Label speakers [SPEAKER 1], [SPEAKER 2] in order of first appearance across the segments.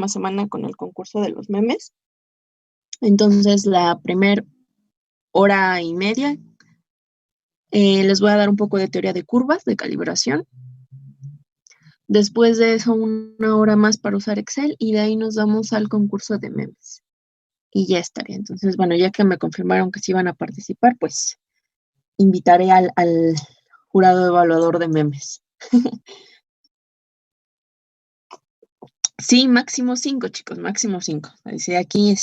[SPEAKER 1] semana con el concurso de los memes. Entonces, la primera hora y media les voy a dar un poco de teoría de curvas, de calibración. Después de eso, una hora más para usar Excel y de ahí nos vamos al concurso de memes. Y ya estaría. Entonces, bueno, ya que me confirmaron que sí iban a participar, pues invitaré al jurado evaluador de memes. Sí, máximo 5, chicos, máximo 5. Dice aquí,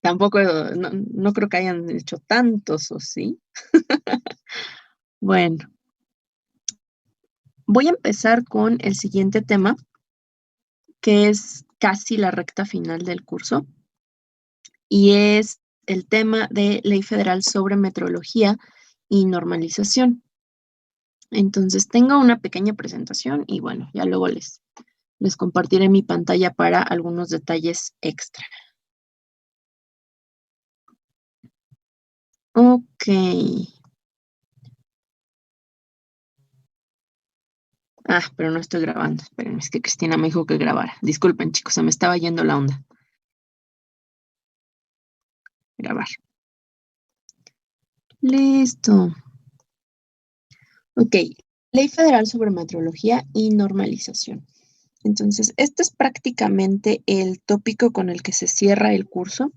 [SPEAKER 1] tampoco, no creo que hayan hecho tantos, ¿o sí? Bueno, voy a empezar con el siguiente tema, que es casi la recta final del curso, y es el tema de Ley Federal sobre Metrología y Normalización. Entonces, tengo una pequeña presentación y bueno, ya luego les compartiré mi pantalla para algunos detalles extra. Ok. Pero no estoy grabando. Esperen, es que Cristina me dijo que grabara. Disculpen, chicos, se me estaba yendo la onda. Grabar. Listo. Ok. Ley Federal sobre Metrología y Normalización. Entonces, este es prácticamente el tópico con el que se cierra el curso.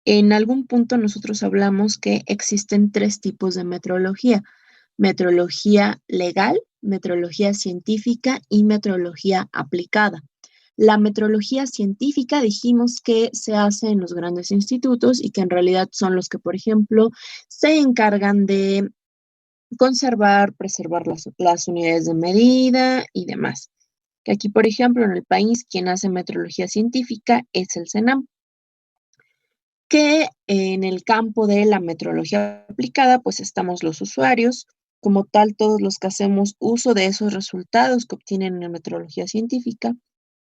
[SPEAKER 1] En algún punto nosotros hablamos que existen 3 tipos de metrología. Metrología legal, metrología científica y metrología aplicada. La metrología científica dijimos que se hace en los grandes institutos y que en realidad son los que, por ejemplo, se encargan de conservar, preservar las unidades de medida y demás. Que aquí, por ejemplo, en el país, quien hace metrología científica es el CENAM. Que en el campo de la metrología aplicada, pues estamos los usuarios, como tal, todos los que hacemos uso de esos resultados que obtienen en metrología científica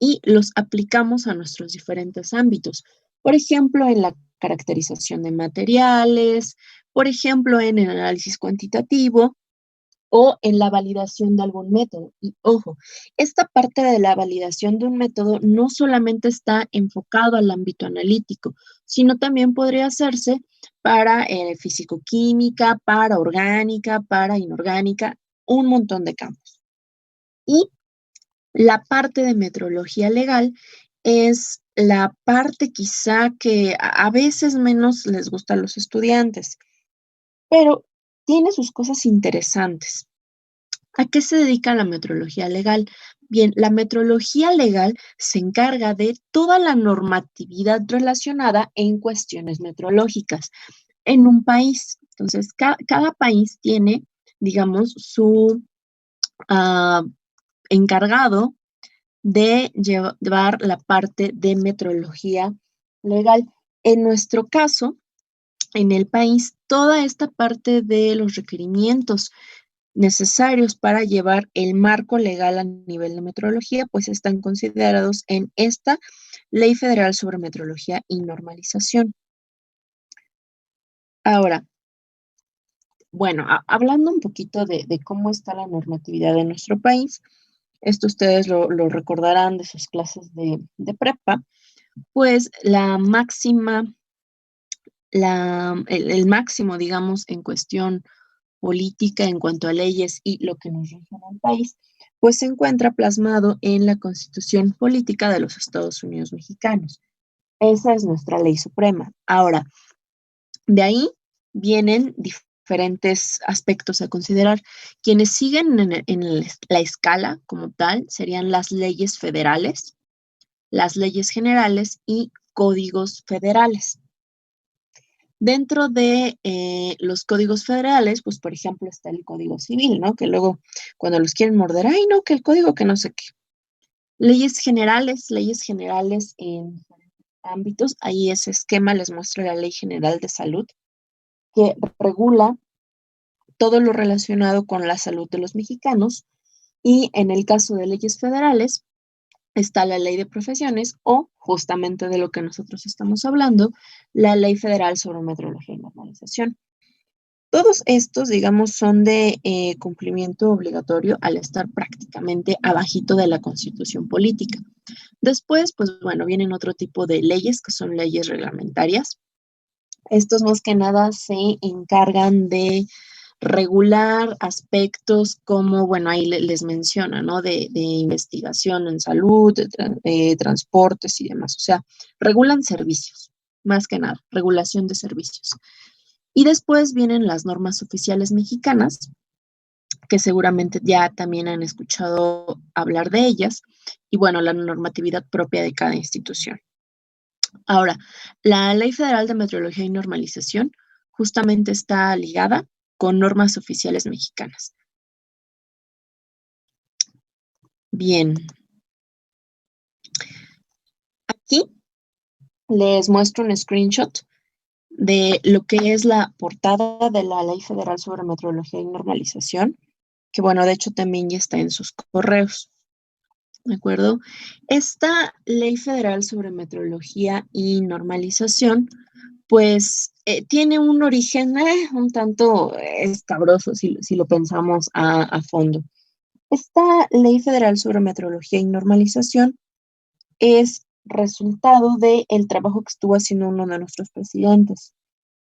[SPEAKER 1] y los aplicamos a nuestros diferentes ámbitos. Por ejemplo, en la caracterización de materiales, por ejemplo, en el análisis cuantitativo o en la validación de algún método. Y ojo, esta parte de la validación de un método no solamente está enfocado al ámbito analítico, sino también podría hacerse para físico-química, para orgánica, para inorgánica, un montón de campos. Y la parte de metrología legal es la parte quizá que a veces menos les gusta a los estudiantes, pero tiene sus cosas interesantes. ¿A qué se dedica la metrología legal? Bien, la metrología legal se encarga de toda la normatividad relacionada en cuestiones metrológicas en un país. Entonces, cada país tiene, digamos, su encargado de llevar la parte de metrología legal. En nuestro caso, en el país, toda esta parte de los requerimientos necesarios para llevar el marco legal a nivel de metrología, pues están considerados en esta Ley Federal sobre Metrología y Normalización. Ahora, bueno, hablando un poquito de cómo está la normatividad de nuestro país, esto ustedes lo recordarán de sus clases de prepa, pues la máxima, el máximo, digamos, en cuestión política en cuanto a leyes y lo que nos rige en el país, pues se encuentra plasmado en la Constitución Política de los Estados Unidos Mexicanos. Esa es nuestra ley suprema. Ahora, de ahí vienen diferentes aspectos a considerar. Quienes siguen en la escala como tal serían las leyes federales, las leyes generales y códigos federales. Dentro de los códigos federales, pues por ejemplo está el Código Civil, ¿no? Que luego cuando los quieren morder, ay no, que el código que no sé qué. Leyes generales en ámbitos, ahí ese esquema les muestra la Ley General de Salud, que regula todo lo relacionado con la salud de los mexicanos. Y en el caso de leyes federales, está la Ley de Profesiones o, justamente de lo que nosotros estamos hablando, la Ley Federal sobre Metrología y Normalización. Todos estos, digamos, son de cumplimiento obligatorio al estar prácticamente abajito de la Constitución política. Después, pues bueno, vienen otro tipo de leyes que son leyes reglamentarias. Estos más que nada se encargan de regular aspectos como, bueno, ahí les menciona, ¿no? De investigación en salud, de transportes y demás. O sea, regulan servicios, más que nada, regulación de servicios. Y después vienen las normas oficiales mexicanas, que seguramente ya también han escuchado hablar de ellas, y bueno, la normatividad propia de cada institución. Ahora, la Ley Federal de Metrología y Normalización justamente está ligada con normas oficiales mexicanas. Bien, aquí les muestro un screenshot de lo que es la portada de la Ley Federal sobre Metrología y Normalización, que bueno, de hecho también ya está en sus correos. ¿De acuerdo? Esta ley federal sobre metrología y normalización, pues tiene un origen un tanto escabroso si lo pensamos a fondo. Esta ley federal sobre metrología y normalización es resultado del trabajo que estuvo haciendo uno de nuestros presidentes,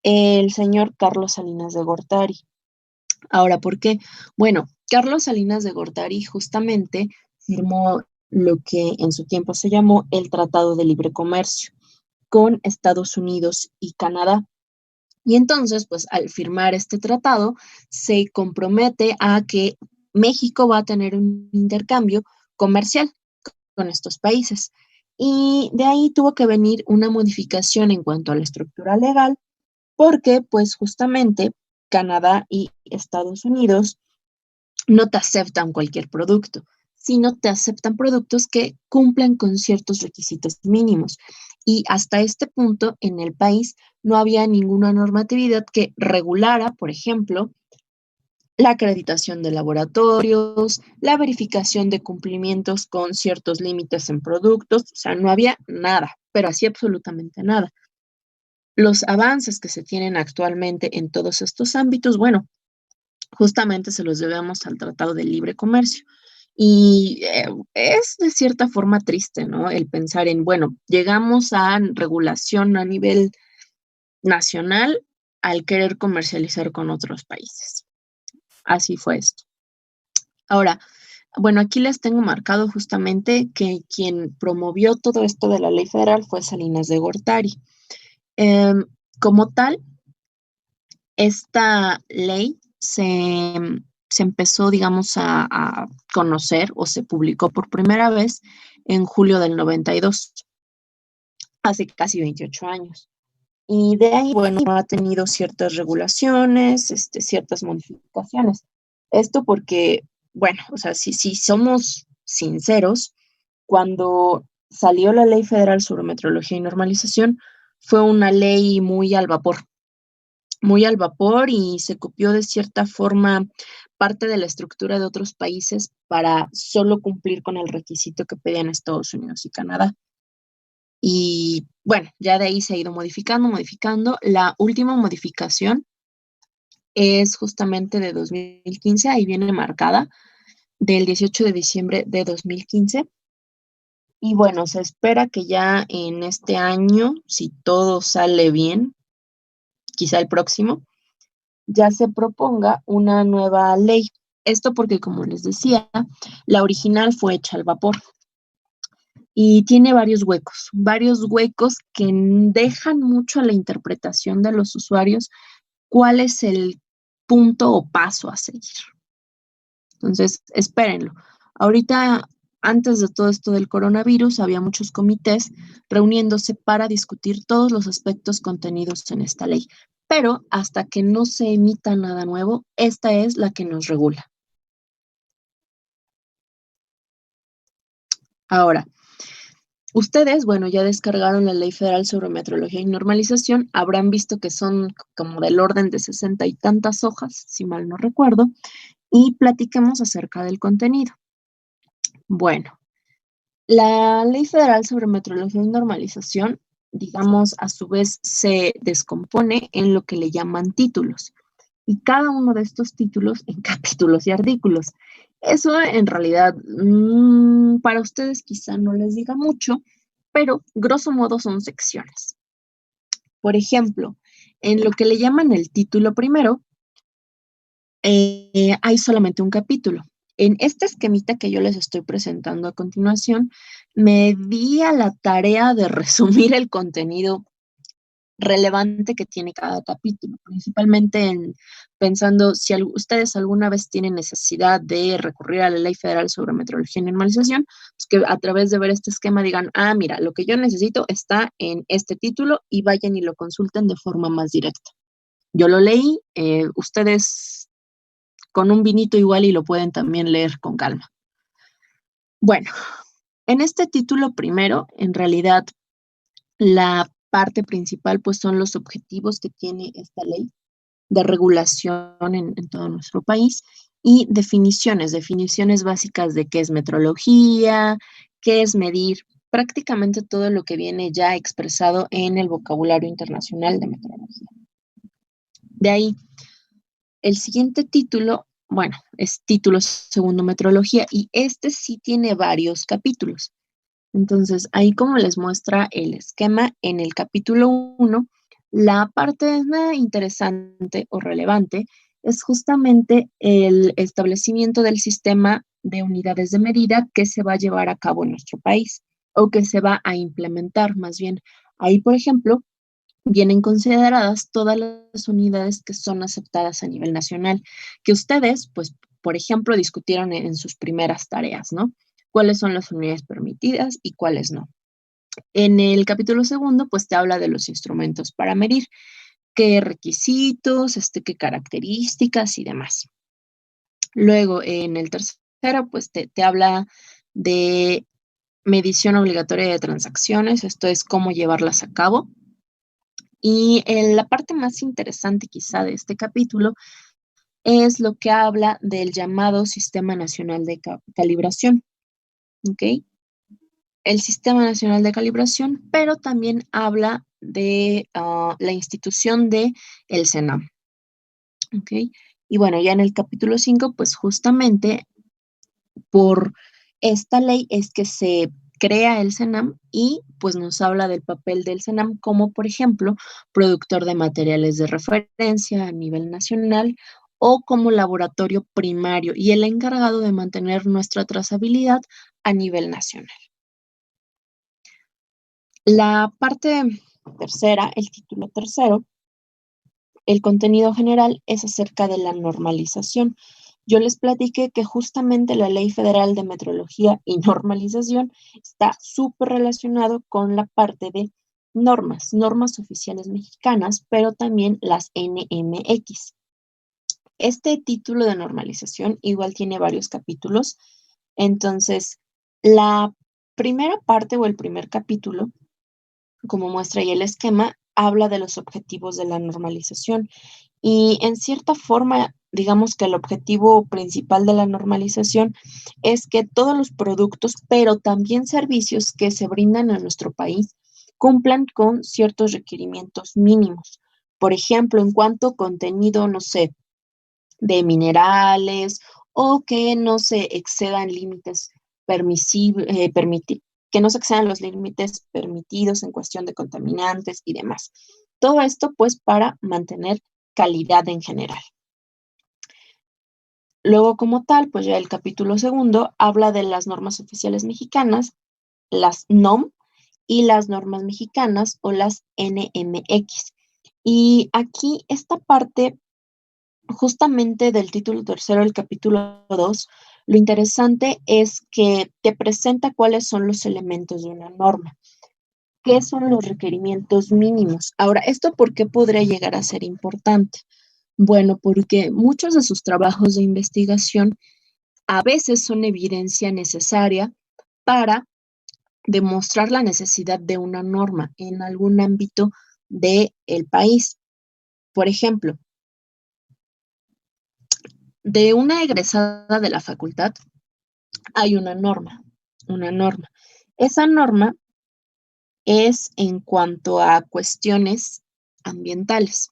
[SPEAKER 1] el señor Carlos Salinas de Gortari. Ahora, ¿por qué? Bueno, Carlos Salinas de Gortari justamente firmó lo que en su tiempo se llamó el Tratado de Libre Comercio con Estados Unidos y Canadá. Y entonces, pues al firmar este tratado, se compromete a que México va a tener un intercambio comercial con estos países. Y de ahí tuvo que venir una modificación en cuanto a la estructura legal porque pues justamente Canadá y Estados Unidos no te aceptan cualquier producto, sino te aceptan productos que cumplen con ciertos requisitos mínimos. Y hasta este punto en el país no había ninguna normatividad que regulara, por ejemplo, la acreditación de laboratorios, la verificación de cumplimientos con ciertos límites en productos, o sea, no había nada, pero así absolutamente nada. Los avances que se tienen actualmente en todos estos ámbitos, bueno, justamente se los debemos al Tratado de Libre Comercio. Y es de cierta forma triste, ¿no? El pensar en, bueno, llegamos a regulación a nivel nacional al querer comercializar con otros países. Así fue esto. Ahora, bueno, aquí les tengo marcado justamente que quien promovió todo esto de la ley federal fue Salinas de Gortari. Em, Como tal, esta ley se empezó, digamos, a conocer o se publicó por primera vez en julio del 92, hace casi 28 años. Y de ahí, bueno, ha tenido ciertas regulaciones, ciertas modificaciones. Esto porque, bueno, o sea, si somos sinceros, cuando salió la Ley Federal sobre Metrología y Normalización, fue una ley muy al vapor y se copió de cierta forma parte de la estructura de otros países para solo cumplir con el requisito que pedían Estados Unidos y Canadá. Y bueno, ya de ahí se ha ido modificando, modificando. La última modificación es justamente de 2015, ahí viene marcada, del 18 de diciembre de 2015. Y bueno, se espera que ya en este año, si todo sale bien, quizá el próximo, ya se proponga una nueva ley. Esto porque, como les decía, la original fue hecha al vapor y tiene varios huecos que dejan mucho a la interpretación de los usuarios cuál es el punto o paso a seguir. Entonces, espérenlo. Ahorita, antes de todo esto del coronavirus, había muchos comités reuniéndose para discutir todos los aspectos contenidos en esta ley. Pero hasta que no se emita nada nuevo, esta es la que nos regula. Ahora, ustedes, bueno, ya descargaron la Ley Federal sobre Metrología y Normalización, habrán visto que son como del orden de 60 y tantas hojas, si mal no recuerdo, y platiquemos acerca del contenido. Bueno, la Ley Federal sobre Metrología y Normalización, digamos, a su vez se descompone en lo que le llaman títulos. y cada uno de estos títulos en capítulos y artículos. Eso en realidad para ustedes quizá no les diga mucho, pero grosso modo son secciones. Por ejemplo, en lo que le llaman el título primero, hay solamente un capítulo. En este esquemita que yo les estoy presentando a continuación, me di a la tarea de resumir el contenido relevante que tiene cada capítulo, principalmente pensando si ustedes alguna vez tienen necesidad de recurrir a la Ley Federal sobre Metrología y Normalización, pues que a través de ver este esquema digan, ah, mira, lo que yo necesito está en este título y vayan y lo consulten de forma más directa. Yo lo leí, ustedes con un vinito igual y lo pueden también leer con calma. Bueno, en este título primero, en realidad, la parte principal pues son los objetivos que tiene esta ley de regulación en todo nuestro país y definiciones básicas de qué es metrología, qué es medir, prácticamente todo lo que viene ya expresado en el vocabulario internacional de metrología. De ahí, el siguiente título, bueno, es título segundo metrología y este sí tiene varios capítulos. Entonces, ahí como les muestra el esquema en el capítulo 1, la parte interesante o relevante es justamente el establecimiento del sistema de unidades de medida que se va a llevar a cabo en nuestro país o que se va a implementar más bien. Ahí, por ejemplo, vienen consideradas todas las unidades que son aceptadas a nivel nacional, que ustedes, pues, por ejemplo, discutieron en sus primeras tareas, ¿no? Cuáles son las unidades permitidas y cuáles no. En el capítulo segundo, pues te habla de los instrumentos para medir, qué requisitos, qué características y demás. Luego, en el tercero, pues te habla de medición obligatoria de transacciones, esto es cómo llevarlas a cabo. Y la parte más interesante quizá de este capítulo es lo que habla del llamado Sistema Nacional de Calibración, ¿ok? El Sistema Nacional de Calibración, pero también habla de la institución de el CENAM, ¿ok? Y bueno, ya en el capítulo 5, pues justamente por esta ley es que se crea el CENAM y pues nos habla del papel del CENAM como, por ejemplo, productor de materiales de referencia a nivel nacional o como laboratorio primario y el encargado de mantener nuestra trazabilidad a nivel nacional. La parte tercera, el título tercero, el contenido general es acerca de la normalización. Yo les platiqué que justamente la Ley Federal de Metrología y Normalización está súper relacionado con la parte de normas oficiales mexicanas, pero también las NMX. Este título de normalización igual tiene varios capítulos, entonces la primera parte o el primer capítulo, como muestra ahí el esquema, habla de los objetivos de la normalización y en cierta forma, digamos que el objetivo principal de la normalización es que todos los productos, pero también servicios que se brindan a nuestro país, cumplan con ciertos requerimientos mínimos. Por ejemplo, en cuanto a contenido, no sé, de minerales o que no se excedan límites permisibles, que no se excedan los límites permitidos en cuestión de contaminantes y demás. Todo esto pues para mantener calidad en general. Luego como tal, pues ya el capítulo segundo habla de las normas oficiales mexicanas, las NOM y las normas mexicanas o las NMX. Y aquí esta parte justamente del título tercero del capítulo 2, lo interesante es que te presenta cuáles son los elementos de una norma, qué son los requerimientos mínimos. Ahora, ¿esto por qué podría llegar a ser importante? Bueno, porque muchos de sus trabajos de investigación a veces son evidencia necesaria para demostrar la necesidad de una norma en algún ámbito del país. Por ejemplo, de una egresada de la facultad hay una norma. Esa norma es en cuanto a cuestiones ambientales.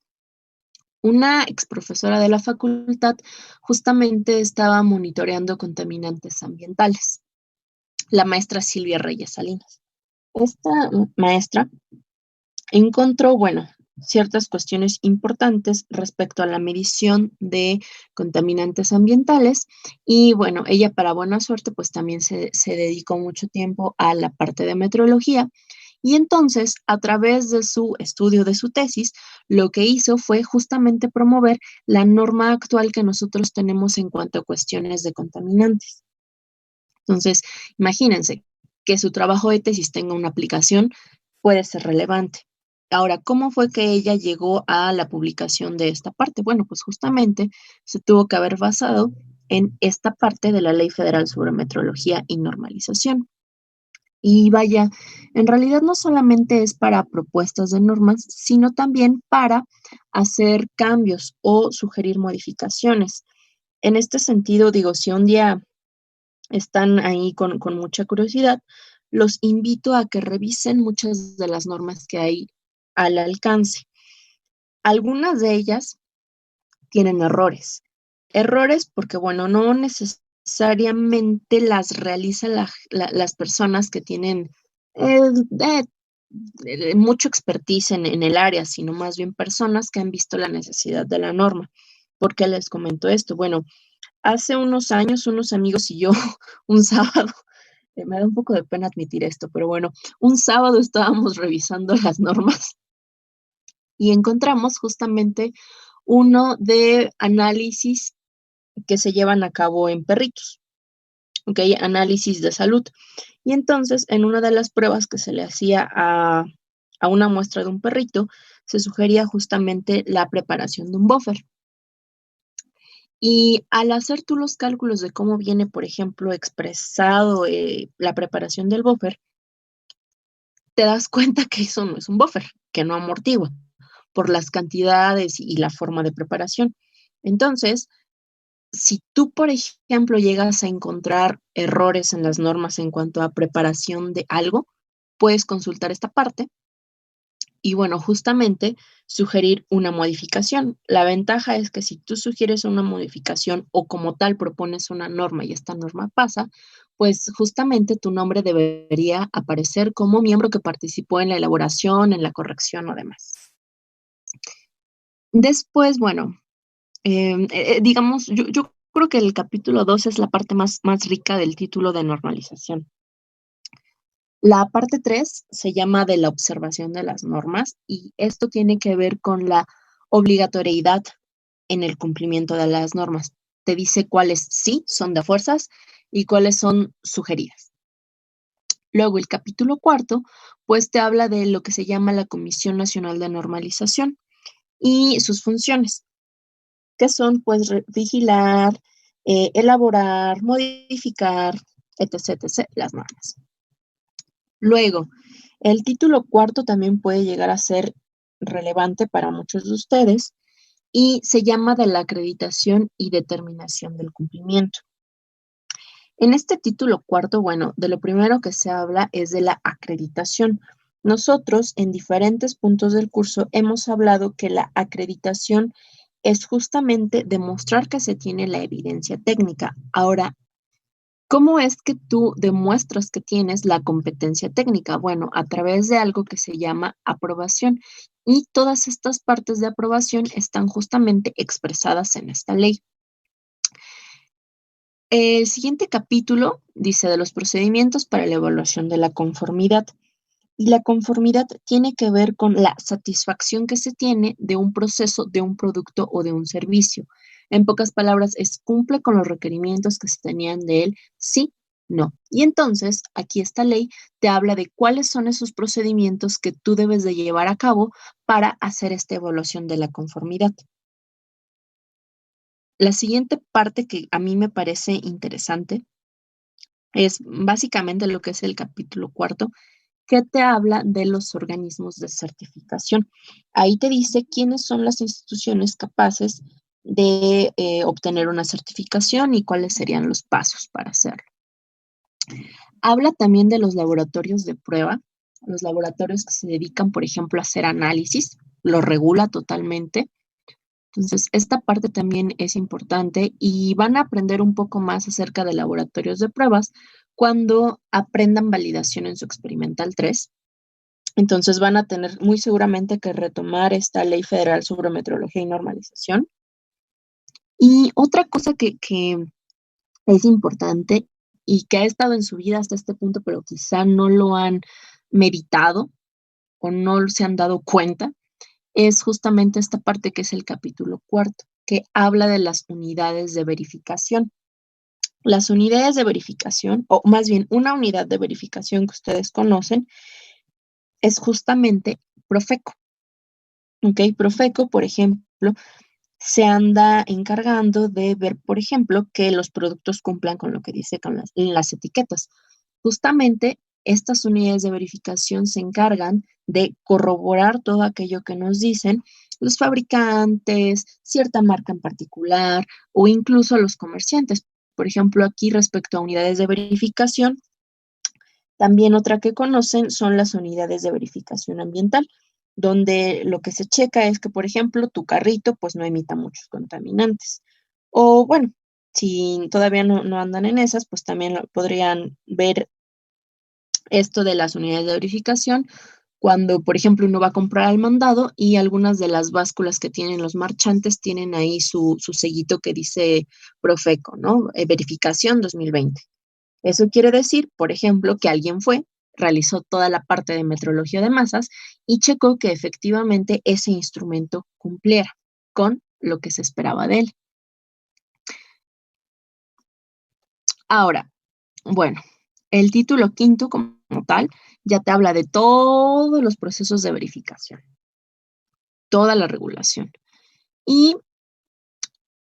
[SPEAKER 1] una exprofesora de la facultad justamente estaba monitoreando contaminantes ambientales, la maestra Silvia Reyes Salinas. Esta maestra encontró, bueno, ciertas cuestiones importantes respecto a la medición de contaminantes ambientales y bueno, ella para buena suerte pues también se dedicó mucho tiempo a la parte de metrología y entonces a través de su estudio de su tesis lo que hizo fue justamente promover la norma actual que nosotros tenemos en cuanto a cuestiones de contaminantes. Entonces, imagínense que su trabajo de tesis tenga una aplicación, puede ser relevante. Ahora, ¿cómo fue que ella llegó a la publicación de esta parte? Bueno, pues justamente se tuvo que haber basado en esta parte de la Ley Federal sobre Metrología y Normalización. Y vaya, en realidad no solamente es para propuestas de normas, sino también para hacer cambios o sugerir modificaciones. En este sentido, digo, si un día están ahí con mucha curiosidad, los invito a que revisen muchas de las normas que hay al alcance. Algunas de ellas tienen errores. Errores porque, bueno, no necesariamente las realizan las personas que tienen eh, eh, mucho expertise en el área, sino más bien personas que han visto la necesidad de la norma. ¿Por qué les comento esto? Bueno, hace unos años, unos amigos y yo, un sábado, me da un poco de pena admitir esto, pero bueno, un sábado estábamos revisando las normas y encontramos justamente uno de análisis que se llevan a cabo en perritos, ¿ok? Análisis de salud. Y entonces, en una de las pruebas que se le hacía a una muestra de un perrito, se sugería justamente la preparación de un buffer. Y al hacer tú los cálculos de cómo viene, por ejemplo, expresado la preparación del buffer, te das cuenta que eso no es un buffer, que no amortigua por las cantidades y la forma de preparación. Entonces, si tú, por ejemplo, llegas a encontrar errores en las normas en cuanto a preparación de algo, puedes consultar esta parte y, bueno, justamente sugerir una modificación. La ventaja es que si tú sugieres una modificación o como tal propones una norma y esta norma pasa, pues justamente tu nombre debería aparecer como miembro que participó en la elaboración, en la corrección o demás. Después, bueno, digamos, yo creo que el capítulo 2 es la parte más rica del título de normalización. La parte 3 se llama de la observación de las normas y esto tiene que ver con la obligatoriedad en el cumplimiento de las normas. Te dice cuáles sí son de fuerzas y cuáles son sugeridas. Luego el capítulo 4, pues te habla de lo que se llama la Comisión Nacional de Normalización y sus funciones, que son pues vigilar, elaborar, modificar, etc., las normas. Luego, el título 4 también puede llegar a ser relevante para muchos de ustedes y se llama de la acreditación y determinación del cumplimiento. En este título 4, bueno, de lo primero que se habla es de la acreditación. Nosotros en diferentes puntos del curso hemos hablado que la acreditación es justamente demostrar que se tiene la evidencia técnica. Ahora, ¿cómo es que tú demuestras que tienes la competencia técnica? Bueno, a través de algo que se llama aprobación. Y todas estas partes de aprobación están justamente expresadas en esta ley. El siguiente capítulo dice de los procedimientos para la evaluación de la conformidad. Y la conformidad tiene que ver con la satisfacción que se tiene de un proceso, de un producto o de un servicio. En pocas palabras, es cumple con los requerimientos que se tenían de él, sí, no. Y entonces, aquí esta ley te habla de cuáles son esos procedimientos que tú debes de llevar a cabo para hacer esta evaluación de la conformidad. La siguiente parte que a mí me parece interesante es básicamente lo que es el capítulo 4, que te habla de los organismos de certificación. Ahí te dice quiénes son las instituciones capaces de obtener una certificación y cuáles serían los pasos para hacerlo. Habla también de los laboratorios de prueba, los laboratorios que se dedican, por ejemplo, a hacer análisis, lo regula totalmente. Entonces, esta parte también es importante y van a aprender un poco más acerca de laboratorios de pruebas cuando aprendan validación en su experimental 3. Entonces, van a tener muy seguramente que retomar esta ley federal sobre metrología y normalización. Y otra cosa que es importante y que ha estado en su vida hasta este punto, pero quizá no lo han meditado o no se han dado cuenta, es justamente esta parte que es el capítulo cuarto, que habla de las unidades de verificación. Las unidades de verificación, o más bien una unidad de verificación que ustedes conocen, es justamente Profeco. ¿Ok? Profeco, por ejemplo, se anda encargando de ver, por ejemplo, que los productos cumplan con lo que dice con las etiquetas. Justamente estas unidades de verificación se encargan de corroborar todo aquello que nos dicen los fabricantes, cierta marca en particular o incluso los comerciantes. Por ejemplo, aquí respecto a unidades de verificación, también otra que conocen son las unidades de verificación ambiental, donde lo que se checa es que, por ejemplo, tu carrito pues no emita muchos contaminantes. O bueno, si todavía no andan en esas, pues también podrían ver esto de las unidades de verificación cuando, por ejemplo, uno va a comprar al mandado y algunas de las básculas que tienen los marchantes tienen ahí su sellito que dice Profeco, ¿no? Verificación 2020. Eso quiere decir, por ejemplo, que alguien fue, realizó toda la parte de metrología de masas y checó que efectivamente ese instrumento cumpliera con lo que se esperaba de él. Ahora, bueno, el título quinto como tal ya te habla de todos los procesos de verificación, toda la regulación. Y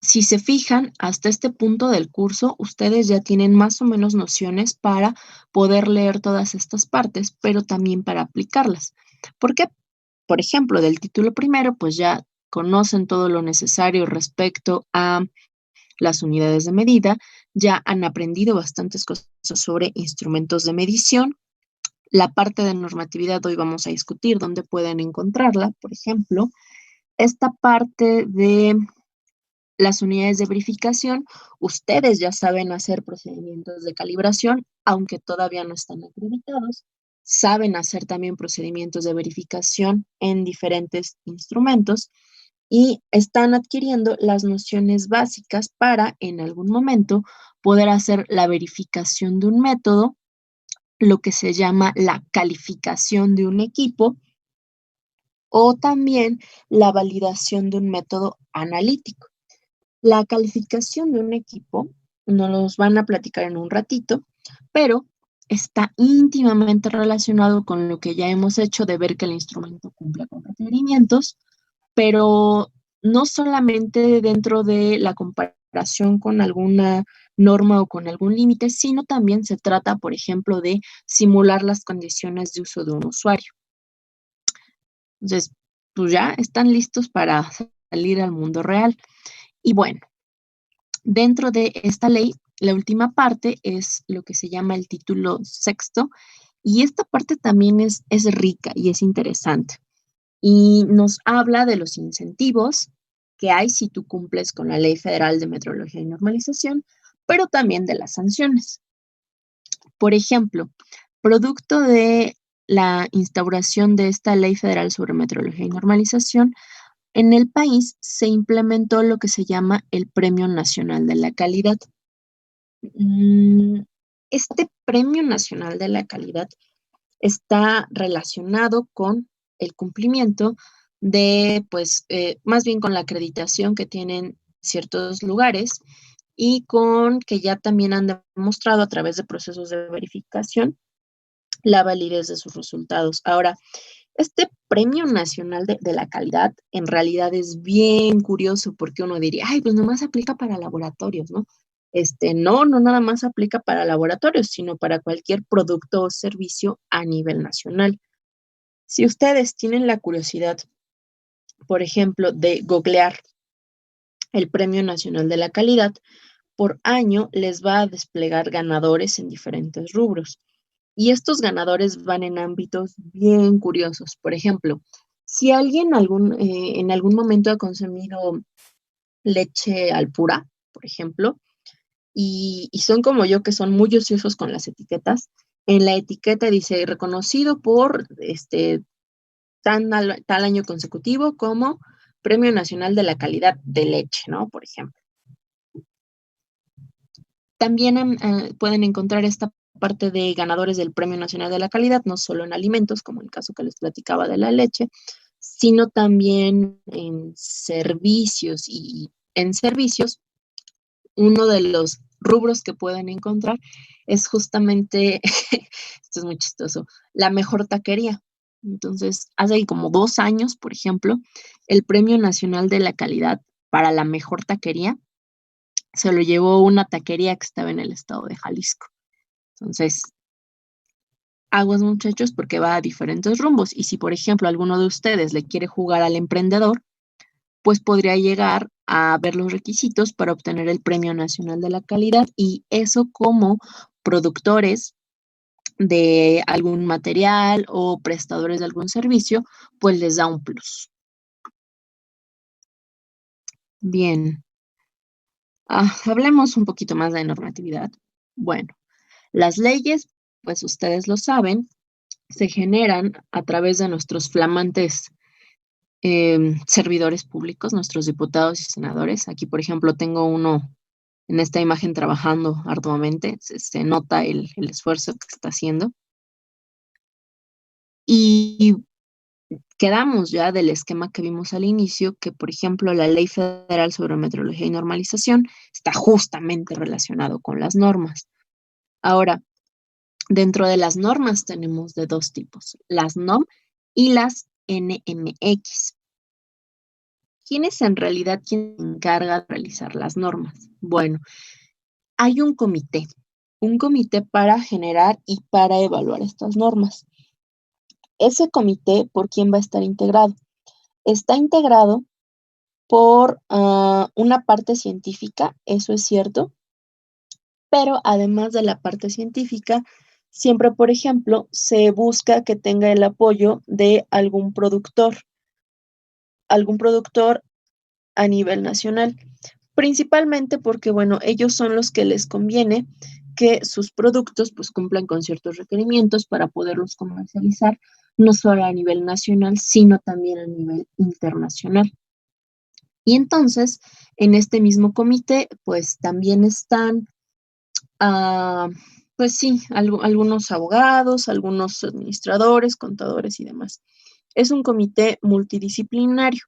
[SPEAKER 1] si se fijan, hasta este punto del curso, ustedes ya tienen más o menos nociones para poder leer todas estas partes, pero también para aplicarlas. ¿Por qué? Por ejemplo, del título primero, pues ya conocen todo lo necesario respecto a las unidades de medida, ya han aprendido bastantes cosas sobre instrumentos de medición. La parte de normatividad hoy vamos a discutir dónde pueden encontrarla, por ejemplo. Esta parte de las unidades de verificación, ustedes ya saben hacer procedimientos de calibración, aunque todavía no están acreditados. Saben hacer también procedimientos de verificación en diferentes instrumentos y están adquiriendo las nociones básicas para en algún momento poder hacer la verificación de un método, lo que se llama la calificación de un equipo o también la validación de un método analítico. La calificación de un equipo nos los van a platicar en un ratito, pero está íntimamente relacionado con lo que ya hemos hecho de ver que el instrumento cumple con requerimientos, pero no solamente dentro de la comparación con alguna norma o con algún límite, sino también se trata, por ejemplo, de simular las condiciones de uso de un usuario. Entonces, pues ya están listos para salir al mundo real. Y bueno, dentro de esta ley, la última parte es lo que se llama el título sexto, y esta parte también es rica y es interesante. Y nos habla de los incentivos que hay si tú cumples con la Ley Federal de Metrología y Normalización, pero también de las sanciones. Por ejemplo, producto de la instauración de esta Ley Federal sobre Metrología y Normalización, en el país se implementó lo que se llama el Premio Nacional de la Calidad. Este Premio Nacional de la Calidad está relacionado con el cumplimiento de, pues, más bien con la acreditación que tienen ciertos lugares y con que ya también han demostrado a través de procesos de verificación la validez de sus resultados. Ahora, este Premio Nacional de la Calidad en realidad es bien curioso porque uno diría, ay, pues nomás aplica para laboratorios, ¿no? No nada más aplica para laboratorios, sino para cualquier producto o servicio a nivel nacional. Si ustedes tienen la curiosidad, por ejemplo, de googlear el Premio Nacional de la Calidad, por año les va a desplegar ganadores en diferentes rubros. Y estos ganadores van en ámbitos bien curiosos. Por ejemplo, Si alguien en algún momento ha consumido leche al pura, por ejemplo, y son como yo que son muy ociosos con las etiquetas, en la etiqueta dice reconocido por tal año consecutivo como Premio Nacional de la Calidad de Leche, ¿no? Por ejemplo. También pueden encontrar esta parte de ganadores del Premio Nacional de la Calidad, no solo en alimentos, como el caso que les platicaba de la leche, sino también en servicios. Y en servicios, uno de los rubros que pueden encontrar es justamente, esto es muy chistoso, la mejor taquería. Entonces, hace como 2 años, por ejemplo, el Premio Nacional de la Calidad para la mejor taquería se lo llevó una taquería que estaba en el estado de Jalisco. Entonces, aguas muchachos porque va a diferentes rumbos. Y si, por ejemplo, alguno de ustedes le quiere jugar al emprendedor, pues podría llegar a ver los requisitos para obtener el Premio Nacional de la Calidad y eso como productores de algún material o prestadores de algún servicio, pues les da un plus. Bien, hablemos un poquito más de normatividad. Bueno, las leyes, pues ustedes lo saben, se generan a través de nuestros flamantes servidores públicos, nuestros diputados y senadores. Aquí, por ejemplo, tengo uno en esta imagen trabajando arduamente, se nota el esfuerzo que está haciendo. Y quedamos ya del esquema que vimos al inicio, que por ejemplo la Ley Federal sobre Metrología y Normalización está justamente relacionado con las normas. Ahora, dentro de las normas tenemos de dos tipos, las NOM y las NMX. ¿Quién es en realidad quien se encarga de realizar las normas? Bueno, hay un comité para generar y para evaluar estas normas. Ese comité, ¿por quién va a estar integrado? Está integrado por una parte científica, eso es cierto, pero además de la parte científica, siempre, por ejemplo, se busca que tenga el apoyo de algún productor a nivel nacional, principalmente porque, bueno, ellos son los que les conviene que sus productos pues cumplan con ciertos requerimientos para poderlos comercializar, no solo a nivel nacional, sino también a nivel internacional. Y entonces, en este mismo comité, pues también están, ah, pues sí, algunos abogados, algunos administradores, contadores y demás. Es un comité multidisciplinario.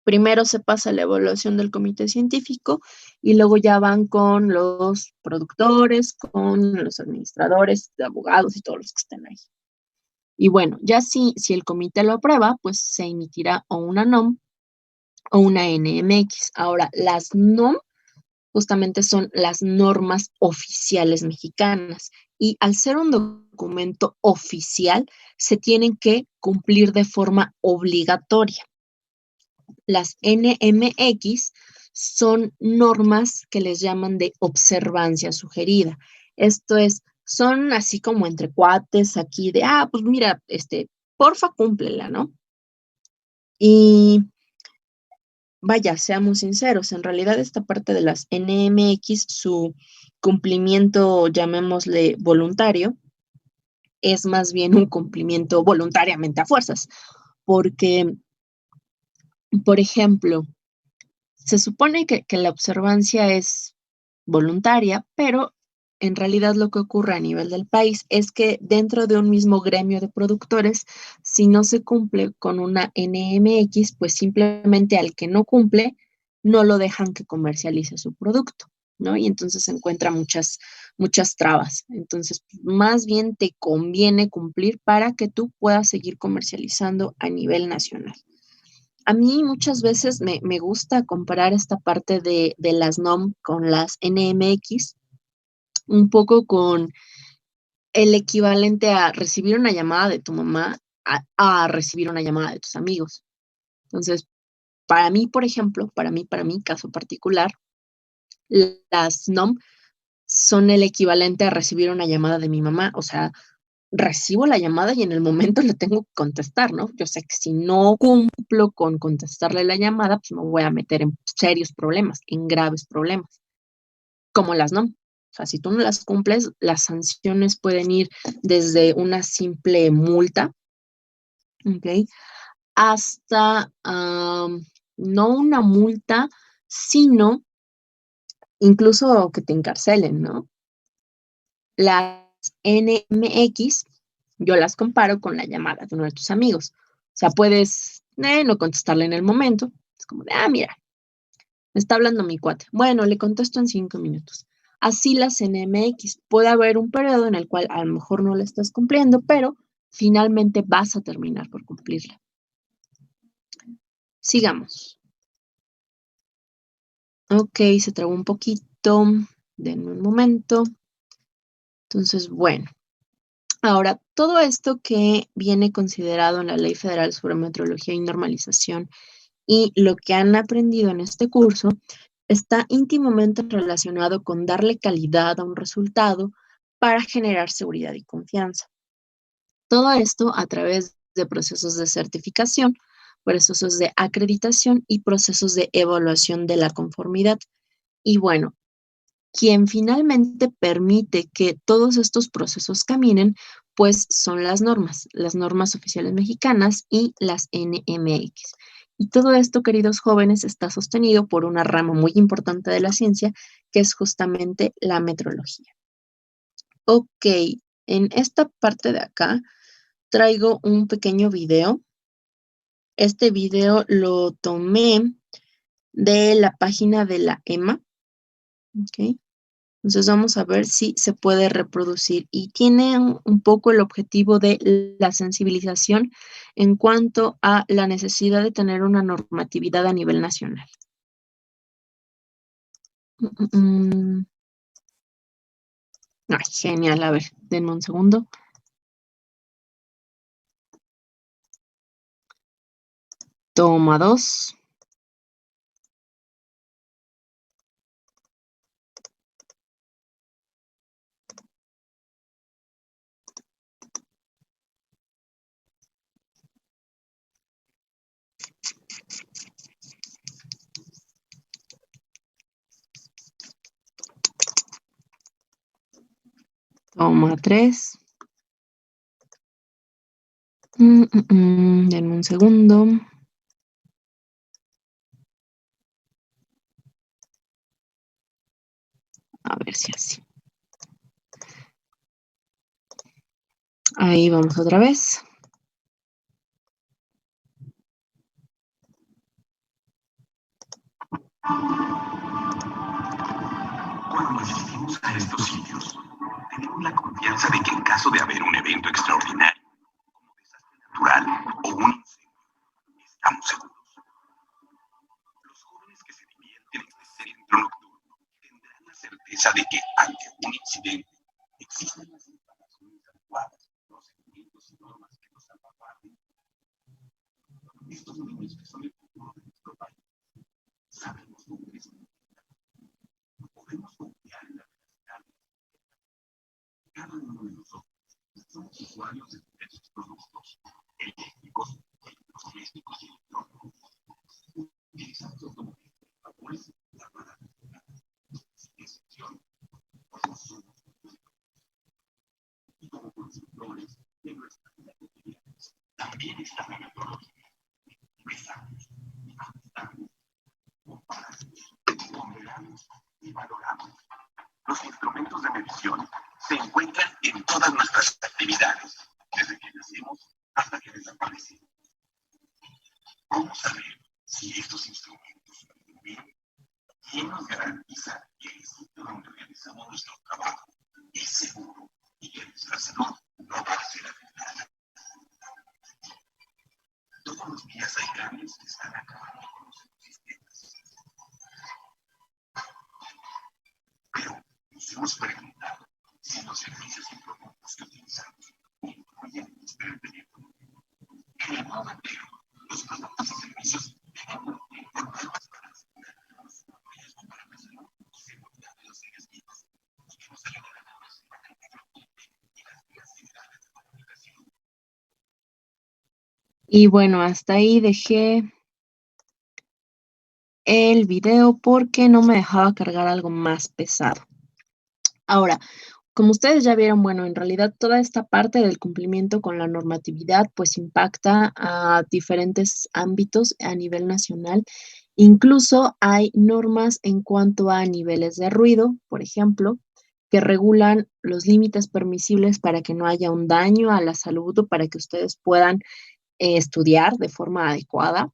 [SPEAKER 1] Primero se pasa la evaluación del comité científico y luego ya van con los productores, con los administradores, de abogados y todos los que estén ahí. Y bueno, ya si el comité lo aprueba, pues se emitirá o una NOM o una NMX. Ahora, las NOM justamente son las normas oficiales mexicanas y al ser un documento oficial, se tienen que cumplir de forma obligatoria. Las NMX son normas que les llaman de observancia sugerida. Esto es, son así como entre cuates aquí de, pues mira, porfa, cúmplela, ¿no? Y vaya, seamos sinceros, en realidad esta parte de las NMX, su cumplimiento, llamémosle voluntario, es más bien un cumplimiento voluntariamente a fuerzas, porque, por ejemplo, se supone que la observancia es voluntaria, pero en realidad lo que ocurre a nivel del país es que dentro de un mismo gremio de productores, si no se cumple con una NMX, pues simplemente al que no cumple, no lo dejan que comercialice su producto, ¿no? Y entonces se encuentran muchas trabas. Entonces, más bien te conviene cumplir para que tú puedas seguir comercializando a nivel nacional. A mí muchas veces me gusta comparar esta parte de las NOM con las NMX, un poco con el equivalente a recibir una llamada de tu mamá a recibir una llamada de tus amigos. Entonces, para mí, por ejemplo, para mi caso particular, las NOM son el equivalente a recibir una llamada de mi mamá. O sea, recibo la llamada y en el momento le tengo que contestar, ¿no? Yo sé que si no cumplo con contestarle la llamada, pues me voy a meter en serios problemas, en graves problemas, como las NOM. O sea, si tú no las cumples, las sanciones pueden ir desde una simple multa, ¿ok? Hasta no una multa, sino incluso que te encarcelen, ¿no? Las NMX, yo las comparo con la llamada de uno de tus amigos. O sea, puedes no contestarle en el momento. Es como de, mira, me está hablando mi cuate. Bueno, le contesto en 5 minutos. Así las NMX. Puede haber un periodo en el cual a lo mejor no le estás cumpliendo, pero finalmente vas a terminar por cumplirla. Sigamos. Ok, se trabó un poquito. Denme un momento. Entonces, bueno. Ahora, todo esto que viene considerado en la Ley Federal sobre Metrología y Normalización y lo que han aprendido en este curso está íntimamente relacionado con darle calidad a un resultado para generar seguridad y confianza. Todo esto a través de procesos de certificación, procesos de acreditación y procesos de evaluación de la conformidad. Y bueno, quien finalmente permite que todos estos procesos caminen, pues son las normas oficiales mexicanas y las NMX. Y todo esto, queridos jóvenes, está sostenido por una rama muy importante de la ciencia, que es justamente la metrología. Ok, en esta parte de acá traigo un pequeño video. Este video lo tomé de la página de la EMA. Ok. Entonces vamos a ver si se puede reproducir y tiene un poco el objetivo de la sensibilización en cuanto a la necesidad de tener una normatividad a nivel nacional. Ay, genial, a ver, denme un segundo. Toma 2. Toma 3. Denme un segundo. A ver si así. Ahí vamos otra vez.
[SPEAKER 2] Cuando asistimos a estos sitios, tenemos la confianza de que en caso de haber un evento extraordinario, como desastre natural o un incendio, estamos seguros. Los jóvenes que se divierten en este centro nocturno tendrán la certeza de que ante un incidente existen las instalaciones adecuadas, procedimientos y normas que nos salvaguarden. Estos niños que son el futuro de nuestro país, sabemos dónde están. Podemos confiar en la veracidad de cada uno de nosotros. Somos usuarios de diversos productos eléctricos, electrodomésticos y electrónicos. Utilizamos automóviles, vapores, llamadas sin excepción, pues somos y como constructores de nuestra vida cotidiana. También está la metodología. Pesamos, ajustamos, comparamos, ponderamos y valoramos. Los instrumentos de medición se encuentran en todas nuestras actividades, desde que nacemos hasta que desaparecemos. ¿Cómo saber si estos instrumentos funcionan bien? ¿Quién nos garantiza que el sitio donde realizamos nuestro trabajo es seguro y que nuestra salud no va a ser afectada? Todos los días hay cambios que están acabando con los ecosistemas. Pero nos hemos preguntado si los servicios y productos que utilizamos incluyen nuestro teléfono. En el mundo entero, los productos y servicios deben cumplir con normas para asegurar un riesgo para la salud y seguridad de los seres vivos y que nos ayudarán a resolver el medio ambiente y las vías generales de la
[SPEAKER 1] Y bueno, hasta ahí dejé el video porque no me dejaba cargar algo más pesado. Ahora, como ustedes ya vieron, bueno, en realidad toda esta parte del cumplimiento con la normatividad pues impacta a diferentes ámbitos a nivel nacional. Incluso hay normas en cuanto a niveles de ruido, por ejemplo, que regulan los límites permisibles para que no haya un daño a la salud o para que ustedes puedan estudiar de forma adecuada.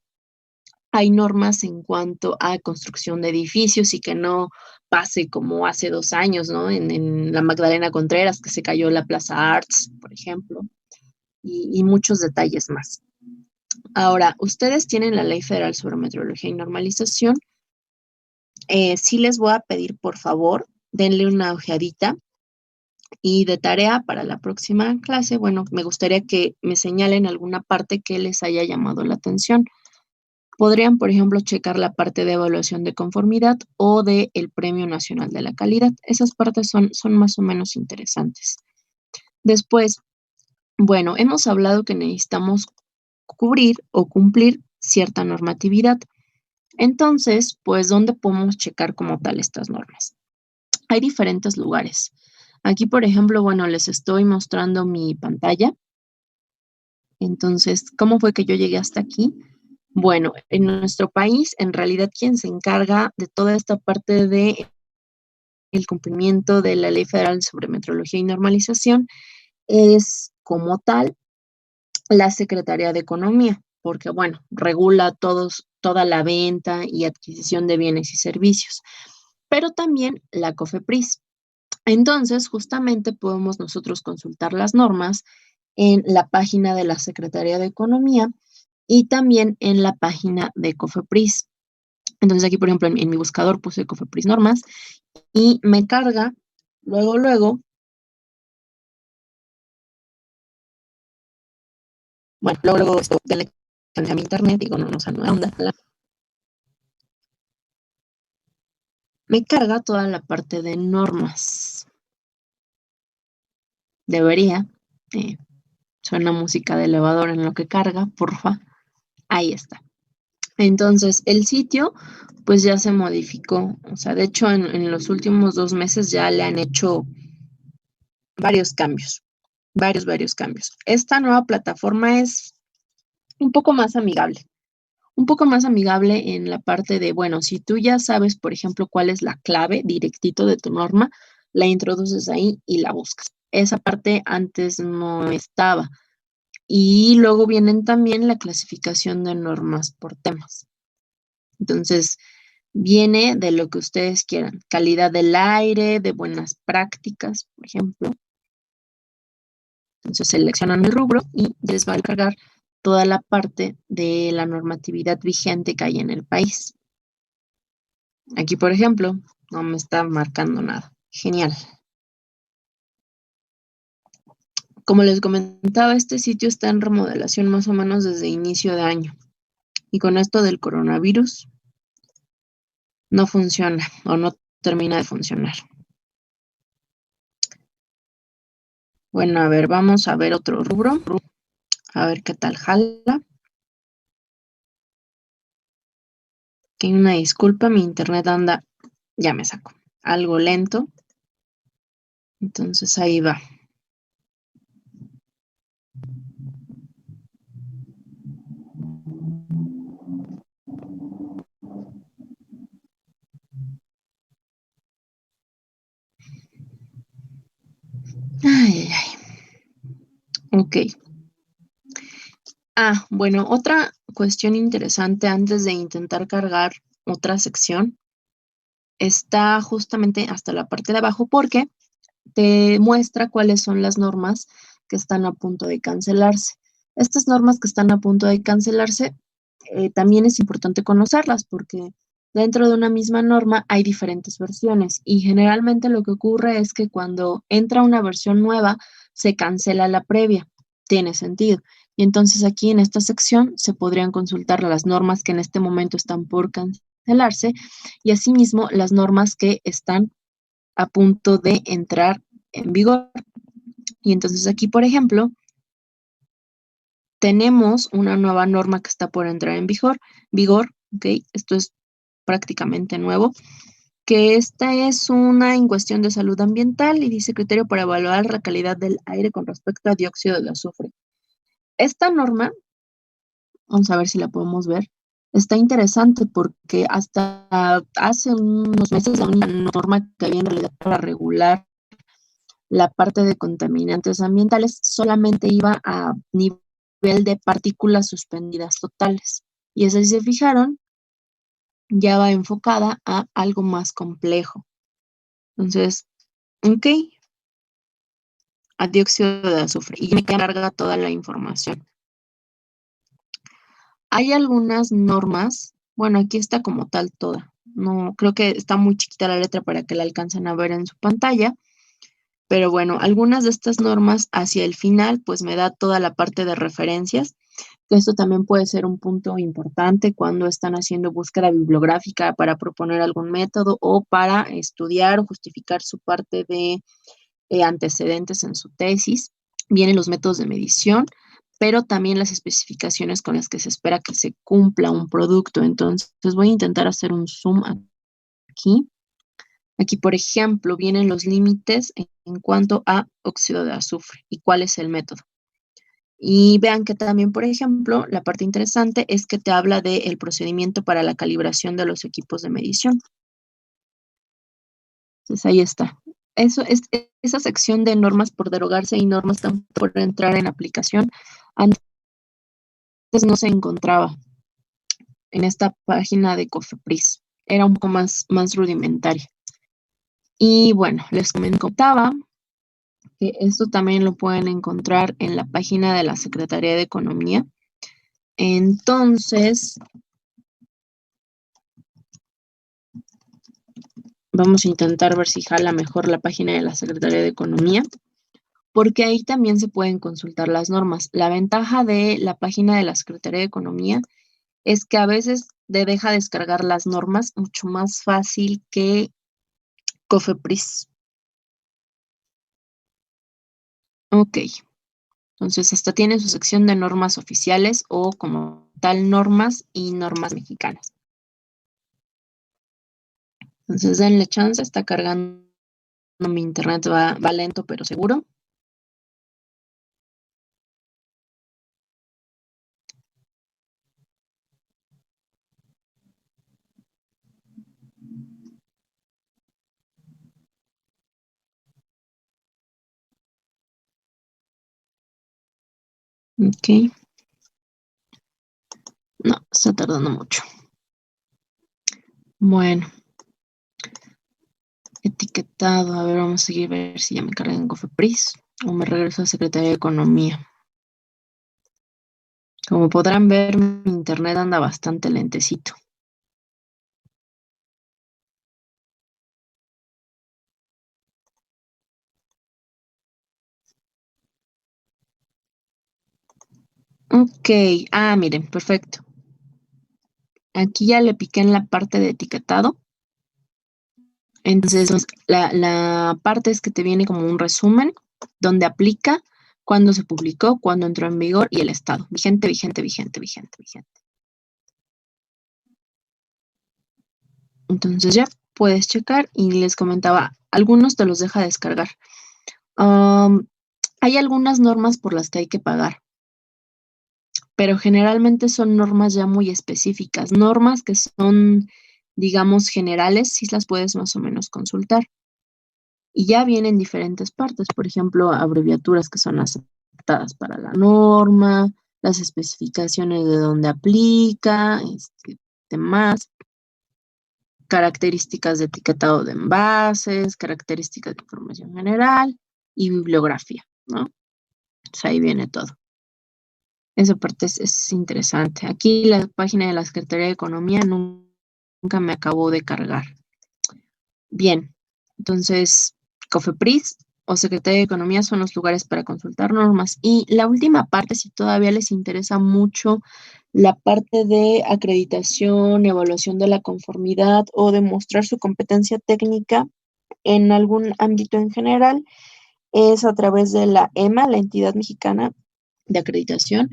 [SPEAKER 1] Hay normas en cuanto a construcción de edificios y que no pase como hace 2 años, ¿no? En la Magdalena Contreras, que se cayó la Plaza Arts, por ejemplo, y muchos detalles más. Ahora, ustedes tienen la Ley Federal sobre Metrología y Normalización. Sí les voy a pedir, por favor, denle una ojeadita y de tarea para la próxima clase, bueno, me gustaría que me señalen alguna parte que les haya llamado la atención. Podrían, por ejemplo, checar la parte de evaluación de conformidad o del Premio Nacional de la Calidad. Esas partes son más o menos interesantes. Después, bueno, hemos hablado que necesitamos cubrir o cumplir cierta normatividad. Entonces, pues, ¿dónde podemos checar como tal estas normas? Hay diferentes lugares. Aquí, por ejemplo, bueno, les estoy mostrando mi pantalla. Entonces, ¿cómo fue que yo llegué hasta aquí? Bueno, en nuestro país, en realidad, quien se encarga de toda esta parte de el cumplimiento de la Ley Federal sobre Metrología y Normalización es, como tal, la Secretaría de Economía, porque, bueno, regula toda la venta y adquisición de bienes y servicios, pero también la COFEPRIS. Entonces, justamente podemos nosotros consultar las normas en la página de la Secretaría de Economía y también en la página de COFEPRIS. Entonces aquí, por ejemplo, en mi buscador puse COFEPRIS normas y me carga luego, bueno, luego esto denle a mi internet, digo, no nos onda, me carga toda la parte de normas. Debería, eh, suena música de elevador en lo que carga, porfa. Ahí está. Entonces, el sitio, pues ya se modificó. O sea, de hecho, en los últimos 2 meses ya le han hecho varios cambios, varios cambios. Esta nueva plataforma es un poco más amigable. Un poco más amigable en la parte de, bueno, si tú ya sabes, por ejemplo, cuál es la clave directito de tu norma, la introduces ahí y la buscas. Esa parte antes no estaba. Y luego vienen también la clasificación de normas por temas. Entonces, viene de lo que ustedes quieran. Calidad del aire, de buenas prácticas, por ejemplo. Entonces, seleccionan el rubro y les va a cargar toda la parte de la normatividad vigente que hay en el país. Aquí, por ejemplo, no me está marcando nada. Genial. Como les comentaba, este sitio está en remodelación más o menos desde inicio de año. Y con esto del coronavirus, no funciona o no termina de funcionar. Bueno, a ver, vamos a ver otro rubro. A ver qué tal jala. Que una disculpa, mi internet anda, ya me saco, algo lento. Entonces ahí va. Ay. Ok. Bueno, otra cuestión interesante antes de intentar cargar otra sección está justamente hasta la parte de abajo porque te muestra cuáles son las normas que están a punto de cancelarse. Estas normas que están a punto de cancelarse, también es importante conocerlas porque dentro de una misma norma hay diferentes versiones y generalmente lo que ocurre es que cuando entra una versión nueva se cancela la previa. Tiene sentido. Y entonces aquí en esta sección se podrían consultar las normas que en este momento están por cancelarse y asimismo las normas que están a punto de entrar en vigor. Y entonces aquí, por ejemplo, tenemos una nueva norma que está por entrar en vigor, ¿ok? Esto es prácticamente nuevo, que esta es una en cuestión de salud ambiental y dice criterio para evaluar la calidad del aire con respecto a dióxido de azufre. Esta norma, vamos a ver si la podemos ver, está interesante porque hasta hace unos meses la única norma que había en realidad para regular la parte de contaminantes ambientales solamente iba a nivel de partículas suspendidas totales. Y esa, si se fijaron, ya va enfocada a algo más complejo. Entonces, ok, a dióxido de azufre. Y me carga toda la información. Hay algunas normas, bueno, aquí está como tal toda. No, creo que está muy chiquita la letra para que la alcancen a ver en su pantalla. Pero bueno, algunas de estas normas hacia el final, pues me da toda la parte de referencias, que esto también puede ser un punto importante cuando están haciendo búsqueda bibliográfica para proponer algún método o para estudiar o justificar su parte de antecedentes en su tesis. Vienen los métodos de medición, pero también las especificaciones con las que se espera que se cumpla un producto. Entonces, voy a intentar hacer un zoom aquí. Aquí, por ejemplo, vienen los límites en cuanto a óxido de azufre y cuál es el método. Y vean que también, por ejemplo, la parte interesante es que te habla del procedimiento para la calibración de los equipos de medición. Entonces, ahí está. Eso es esa sección de normas por derogarse y normas por entrar en aplicación. Antes no se encontraba en esta página de COFEPRIS. Era un poco más rudimentaria. Y bueno, les comentaba que esto también lo pueden encontrar en la página de la Secretaría de Economía. Entonces, vamos a intentar ver si jala mejor la página de la Secretaría de Economía, porque ahí también se pueden consultar las normas. La ventaja de la página de la Secretaría de Economía es que a veces te deja descargar las normas mucho más fácil que COFEPRIS. Ok, entonces hasta tiene su sección de normas oficiales o como tal normas y normas mexicanas. Entonces denle chance, está cargando mi internet, va lento pero seguro. Ok. No, está tardando mucho. Bueno. Etiquetado. A ver, vamos a seguir a ver si ya me carga en Cofepris o me regreso a Secretaría de Economía. Como podrán ver, mi internet anda bastante lentecito. Ok. Ah, miren, perfecto. Aquí ya le piqué en la parte de etiquetado. Entonces, la parte es que te viene como un resumen donde aplica, cuándo se publicó, cuándo entró en vigor y el estado. Vigente, vigente, vigente, vigente, vigente. Entonces ya puedes checar y les comentaba, algunos te los deja descargar. Hay algunas normas por las que hay que pagar, pero generalmente son normas ya muy específicas, normas que son, digamos, generales, si las puedes más o menos consultar. Y ya vienen diferentes partes, por ejemplo, abreviaturas que son aceptadas para la norma, las especificaciones de dónde aplica, demás, características de etiquetado de envases, características de información general y bibliografía, ¿no? Entonces ahí viene todo. Esa parte es interesante. Aquí la página de la Secretaría de Economía nunca me acabó de cargar. Bien, entonces COFEPRIS o Secretaría de Economía son los lugares para consultar normas. Y la última parte, si todavía les interesa mucho la parte de acreditación, evaluación de la conformidad o demostrar su competencia técnica en algún ámbito en general, es a través de la EMA, la entidad mexicana de acreditación.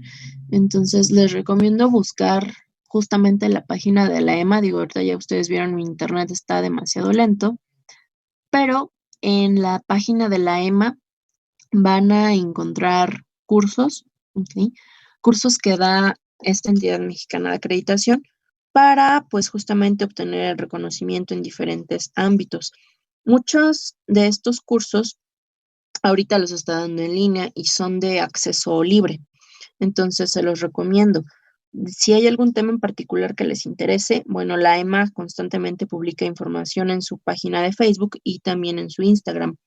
[SPEAKER 1] Entonces, les recomiendo buscar justamente la página de la EMA. Digo, ahorita ya ustedes vieron, mi internet está demasiado lento, pero en la página de la EMA van a encontrar cursos, ¿ok? Cursos que da esta entidad mexicana de acreditación para, pues, justamente obtener el reconocimiento en diferentes ámbitos. Muchos de estos cursos ahorita los está dando en línea y son de acceso libre, entonces se los recomiendo. Si hay algún tema en particular que les interese, bueno, la EMA constantemente publica información en su página de Facebook y también en su Instagram.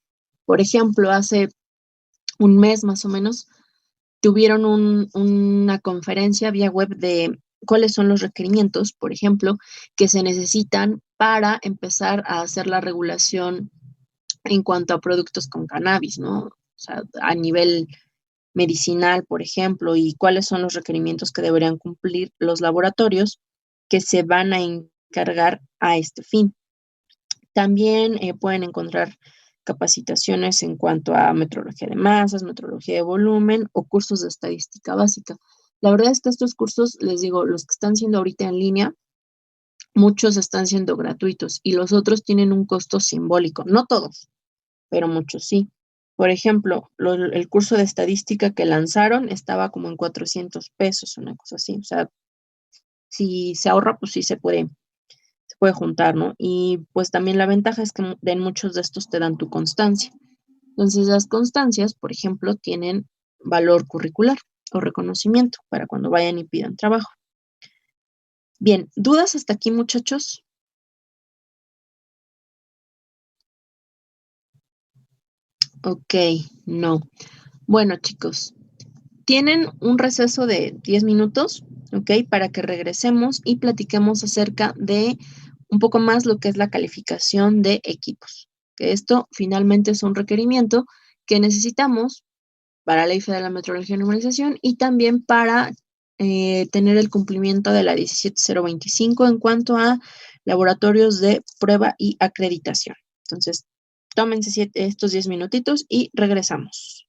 [SPEAKER 1] Por ejemplo, hace un mes más o menos tuvieron una conferencia vía web de cuáles son los requerimientos, por ejemplo, que se necesitan para empezar a hacer la regulación en cuanto a productos con cannabis, ¿no? O sea, a nivel medicinal, por ejemplo, y cuáles son los requerimientos que deberían cumplir los laboratorios que se van a encargar a este fin. También pueden encontrar capacitaciones en cuanto a metrología de masas, metrología de volumen o cursos de estadística básica. La verdad es que estos cursos, les digo, los que están siendo ahorita en línea, muchos están siendo gratuitos y los otros tienen un costo simbólico. No todos, pero muchos sí. Por ejemplo, el curso de estadística que lanzaron estaba como en 400 pesos, una cosa así. O sea, si se ahorra, pues sí se puede juntar, ¿no? Y pues también la ventaja es que en muchos de estos te dan tu constancia. Entonces, las constancias, por ejemplo, tienen valor curricular o reconocimiento para cuando vayan y pidan trabajo. Bien, ¿dudas hasta aquí, muchachos? Ok, no. Bueno, chicos, tienen un receso de 10 minutos, ¿ok? Para que regresemos y platiquemos acerca de un poco más lo que es la calificación de equipos. Que esto finalmente es un requerimiento que necesitamos para la Ley Federal de Metrología y Normalización y también para tener el cumplimiento de la 17025 en cuanto a laboratorios de prueba y acreditación. Entonces, tómense estos 10 minutitos y regresamos.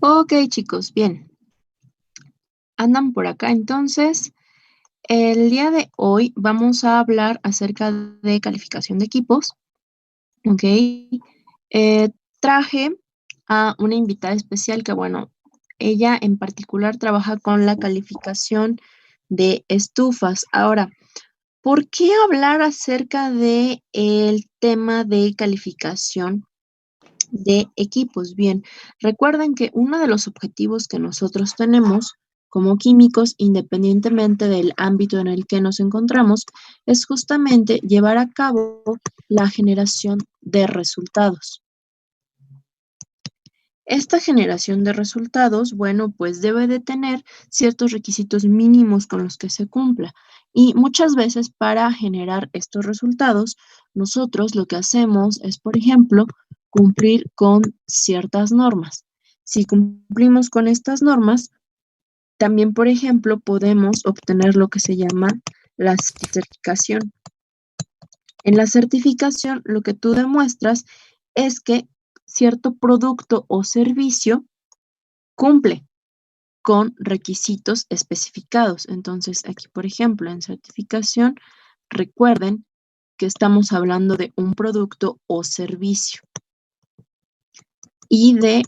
[SPEAKER 1] Ok, chicos, bien. Andan por acá. Entonces, el día de hoy vamos a hablar acerca de calificación de equipos. Ok. Traje a una invitada especial que, bueno, ella en particular trabaja con la calificación de estufas. Ahora, ¿por qué hablar acerca de el tema de calificación de equipos? Bien, recuerden que uno de los objetivos que nosotros tenemos como químicos, independientemente del ámbito en el que nos encontramos, es justamente llevar a cabo la generación de resultados. Esta generación de resultados, bueno, pues debe de tener ciertos requisitos mínimos con los que se cumpla. Y muchas veces para generar estos resultados, nosotros lo que hacemos es, por ejemplo, cumplir con ciertas normas. Si cumplimos con estas normas, también, por ejemplo, podemos obtener lo que se llama la certificación. En la certificación, lo que tú demuestras es que cierto producto o servicio cumple con requisitos especificados. Entonces, aquí, por ejemplo, en certificación, recuerden que estamos hablando de un producto o servicio y de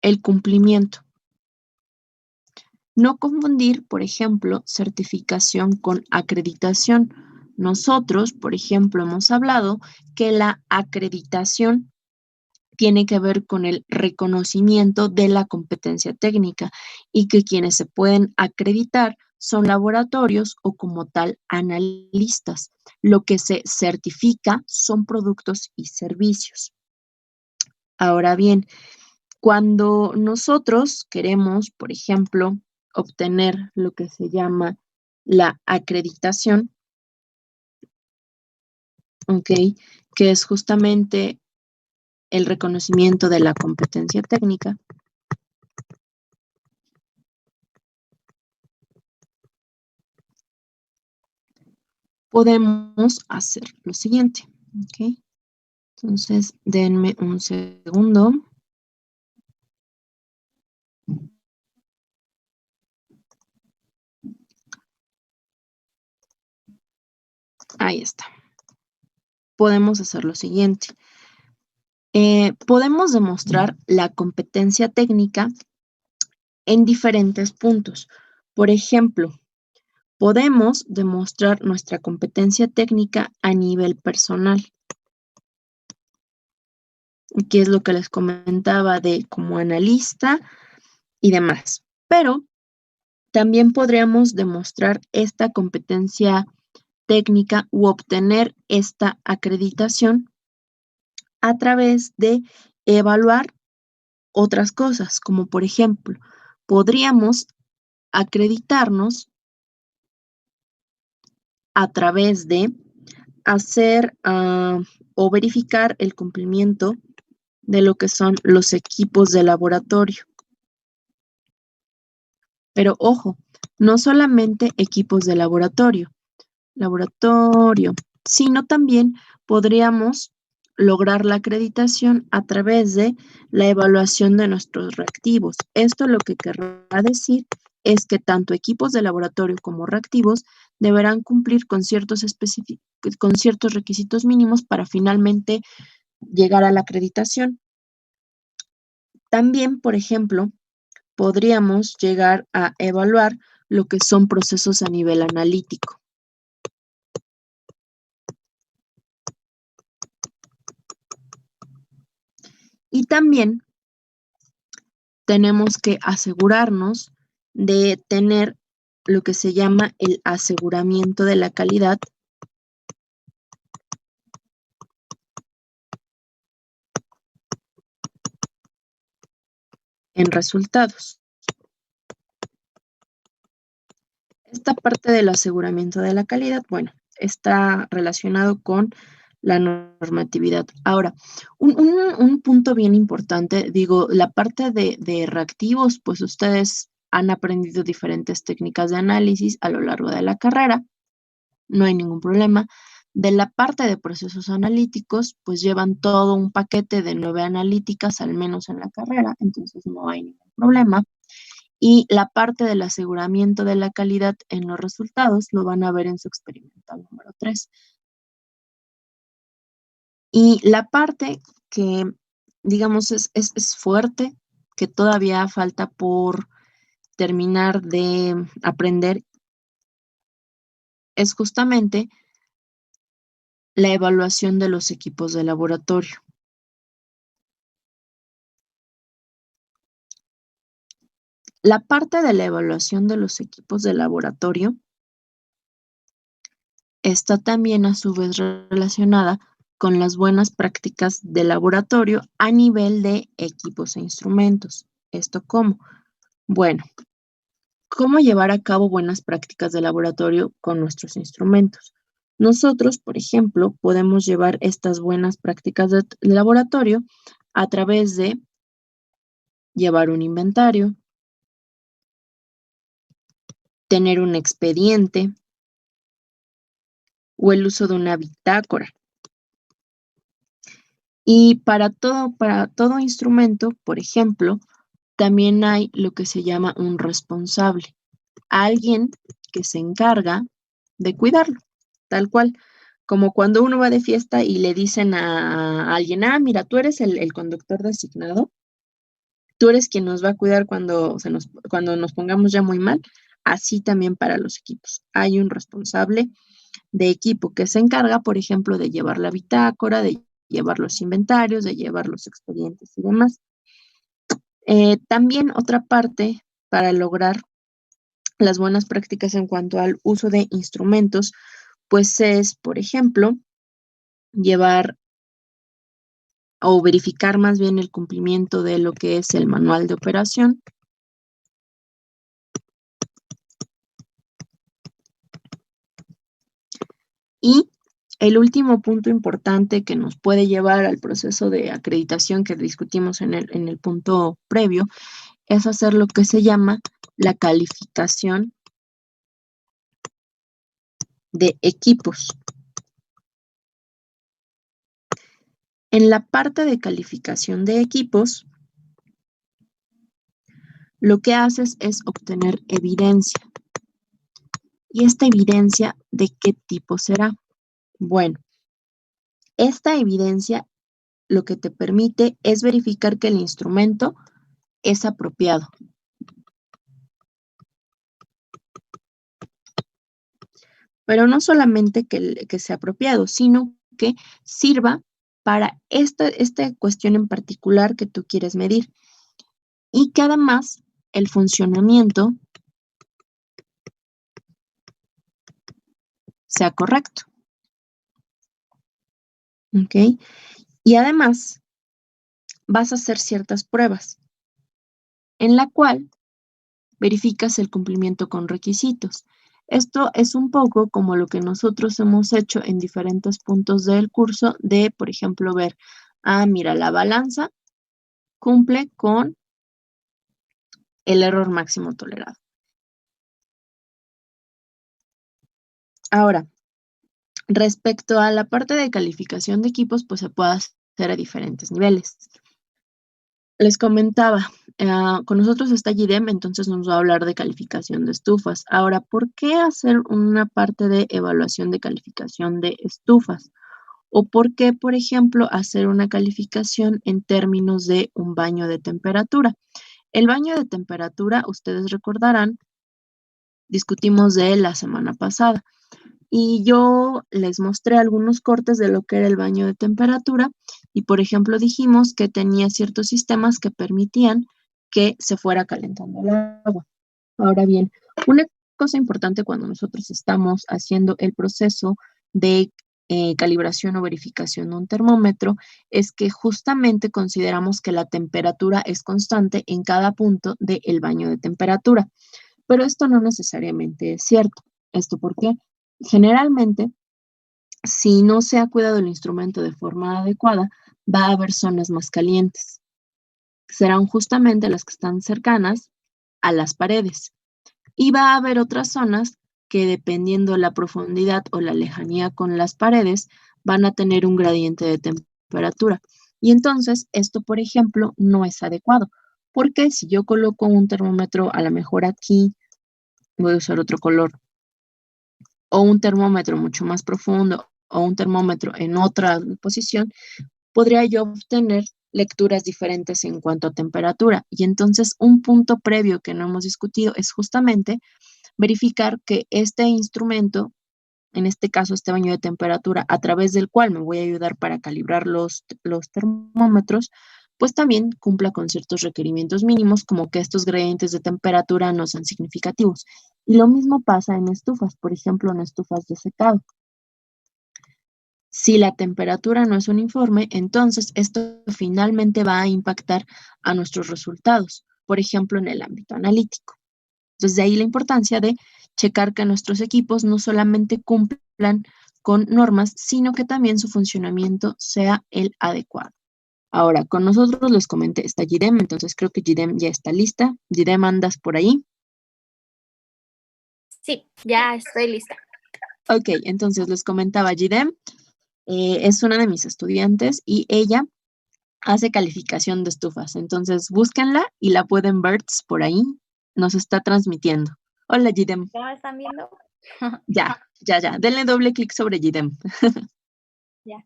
[SPEAKER 1] el cumplimiento. No confundir, por ejemplo, certificación con acreditación. Nosotros, por ejemplo, hemos hablado que la acreditación tiene que ver con el reconocimiento de la competencia técnica y que quienes se pueden acreditar son laboratorios o como tal analistas. Lo que se certifica son productos y servicios. Ahora bien, cuando nosotros queremos, por ejemplo, obtener lo que se llama la acreditación, ¿ok? Que es justamente el reconocimiento de la competencia técnica, podemos hacer lo siguiente, ¿ok? Entonces, denme un segundo. Ahí está. Podemos hacer lo siguiente. Podemos demostrar la competencia técnica en diferentes puntos. Por ejemplo, podemos demostrar nuestra competencia técnica a nivel personal, que es lo que les comentaba de como analista y demás. Pero también podríamos demostrar esta competencia técnica u obtener esta acreditación a través de evaluar otras cosas, como por ejemplo, podríamos acreditarnos a través de hacer o verificar el cumplimiento de lo que son los equipos de laboratorio. Pero ojo, no solamente equipos de laboratorio, sino también podríamos lograr la acreditación a través de la evaluación de nuestros reactivos. Esto lo que querrá decir es que tanto equipos de laboratorio como reactivos deberán cumplir con ciertos requisitos mínimos para finalmente llegar a la acreditación. También, por ejemplo, podríamos llegar a evaluar lo que son procesos a nivel analítico. Y también tenemos que asegurarnos de tener lo que se llama el aseguramiento de la calidad en resultados. Esta parte del aseguramiento de la calidad, bueno, está relacionado con la normatividad. Ahora, un punto bien importante, digo, la parte de reactivos, pues ustedes han aprendido diferentes técnicas de análisis a lo largo de la carrera, no hay ningún problema. De la parte de procesos analíticos, pues llevan todo un paquete de 9 analíticas, al menos en la carrera, entonces no hay ningún problema. Y la parte del aseguramiento de la calidad en los resultados lo van a ver en su experimental número 3. Y la parte que, digamos, es fuerte, que todavía falta por terminar de aprender, es justamente la evaluación de los equipos de laboratorio. La parte de la evaluación de los equipos de laboratorio está también a su vez relacionada con las buenas prácticas de laboratorio a nivel de equipos e instrumentos. ¿Esto cómo? Bueno, ¿cómo llevar a cabo buenas prácticas de laboratorio con nuestros instrumentos? Nosotros, por ejemplo, podemos llevar estas buenas prácticas de laboratorio a través de llevar un inventario, tener un expediente o el uso de una bitácora. Y para todo instrumento, por ejemplo, también hay lo que se llama un responsable, alguien que se encarga de cuidarlo, tal cual. Como cuando uno va de fiesta y le dicen a alguien, mira, tú eres el conductor designado, tú eres quien nos va a cuidar cuando nos pongamos ya muy mal, así también para los equipos. Hay un responsable de equipo que se encarga, por ejemplo, de llevar la bitácora, de llevar los inventarios, de llevar los expedientes y demás. También otra parte para lograr las buenas prácticas en cuanto al uso de instrumentos, pues es, por ejemplo, llevar o verificar más bien el cumplimiento de lo que es el manual de operación. Y el último punto importante que nos puede llevar al proceso de acreditación que discutimos en el punto previo es hacer lo que se llama la calificación de equipos. En la parte de calificación de equipos, lo que haces es obtener evidencia. ¿Y esta evidencia de qué tipo será? Bueno, esta evidencia lo que te permite es verificar que el instrumento es apropiado. Pero no solamente que sea apropiado, sino que sirva para esta cuestión en particular que tú quieres medir. Y que además el funcionamiento sea correcto. ¿Ok? Y además vas a hacer ciertas pruebas en la cual verificas el cumplimiento con requisitos. Esto es un poco como lo que nosotros hemos hecho en diferentes puntos del curso de, por ejemplo, ver, mira, la balanza cumple con el error máximo tolerado. Ahora, respecto a la parte de calificación de equipos, pues se puede hacer a diferentes niveles. Les comentaba, con nosotros está GIDEM, entonces nos va a hablar de calificación de estufas. Ahora, ¿por qué hacer una parte de evaluación de calificación de estufas? ¿O por qué, por ejemplo, hacer una calificación en términos de un baño de temperatura? El baño de temperatura, ustedes recordarán, discutimos de él la semana pasada. Y yo les mostré algunos cortes de lo que era el baño de temperatura y, por ejemplo, dijimos que tenía ciertos sistemas que permitían que se fuera calentando el agua. Ahora bien, una cosa importante cuando nosotros estamos haciendo el proceso de calibración o verificación de un termómetro es que justamente consideramos que la temperatura es constante en cada punto del baño de temperatura, pero esto no necesariamente es cierto. ¿Esto por qué? Generalmente, si no se ha cuidado el instrumento de forma adecuada, va a haber zonas más calientes. Serán justamente las que están cercanas a las paredes. Y va a haber otras zonas que dependiendo la profundidad o la lejanía con las paredes, van a tener un gradiente de temperatura. Y entonces esto, por ejemplo, no es adecuado, porque si yo coloco un termómetro a lo mejor aquí, voy a usar otro color, o un termómetro mucho más profundo, o un termómetro en otra posición, podría yo obtener lecturas diferentes en cuanto a temperatura. Y entonces un punto previo que no hemos discutido es justamente verificar que este instrumento, en este caso este baño de temperatura, a través del cual me voy a ayudar para calibrar los termómetros, pues también cumpla con ciertos requerimientos mínimos, como que estos gradientes de temperatura no sean significativos. Y lo mismo pasa en estufas, por ejemplo, en estufas de secado. Si la temperatura no es uniforme, entonces esto finalmente va a impactar a nuestros resultados, por ejemplo, en el ámbito analítico. Entonces, de ahí la importancia de checar que nuestros equipos no solamente cumplan con normas, sino que también su funcionamiento sea el adecuado. Ahora, con nosotros les comenté, está Gidem, entonces creo que Gidem ya está lista. Gidem, ¿andas por ahí?
[SPEAKER 3] Sí, ya estoy lista.
[SPEAKER 1] Ok, entonces les comentaba, Gidem es una de mis estudiantes y ella hace calificación de estufas. Entonces, búsquenla y la pueden ver por ahí. Nos está transmitiendo. Hola, Gidem.
[SPEAKER 3] ¿Ya me están viendo?
[SPEAKER 1] Ya. Denle doble clic sobre Gidem.
[SPEAKER 3] Ya.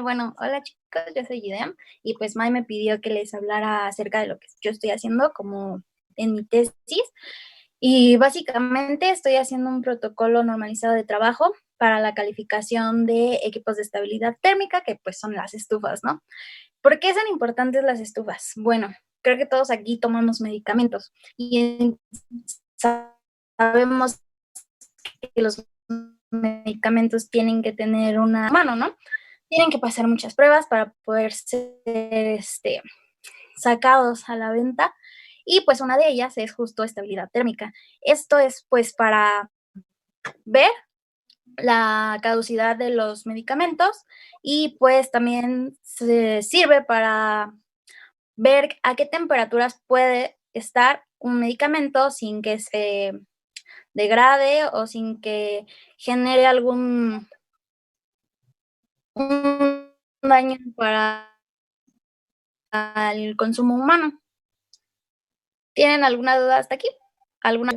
[SPEAKER 3] Bueno, hola chicos, yo soy Gidem y pues Mai me pidió que les hablara acerca de lo que yo estoy haciendo como en mi tesis y básicamente estoy haciendo un protocolo normalizado de trabajo para la calificación de equipos de estabilidad térmica, que pues son las estufas, ¿no? ¿Por qué son importantes las estufas? Bueno, creo que todos aquí tomamos medicamentos y sabemos que los medicamentos tienen que tener una mano, ¿no? Tienen que pasar muchas pruebas para poder ser sacados a la venta y pues una de ellas es justo estabilidad térmica. Esto es pues para ver la caducidad de los medicamentos y pues también se sirve para ver a qué temperaturas puede estar un medicamento sin que se degrade o sin que genere algún un daño para el consumo humano. ¿Tienen alguna duda hasta aquí? ¿Alguna?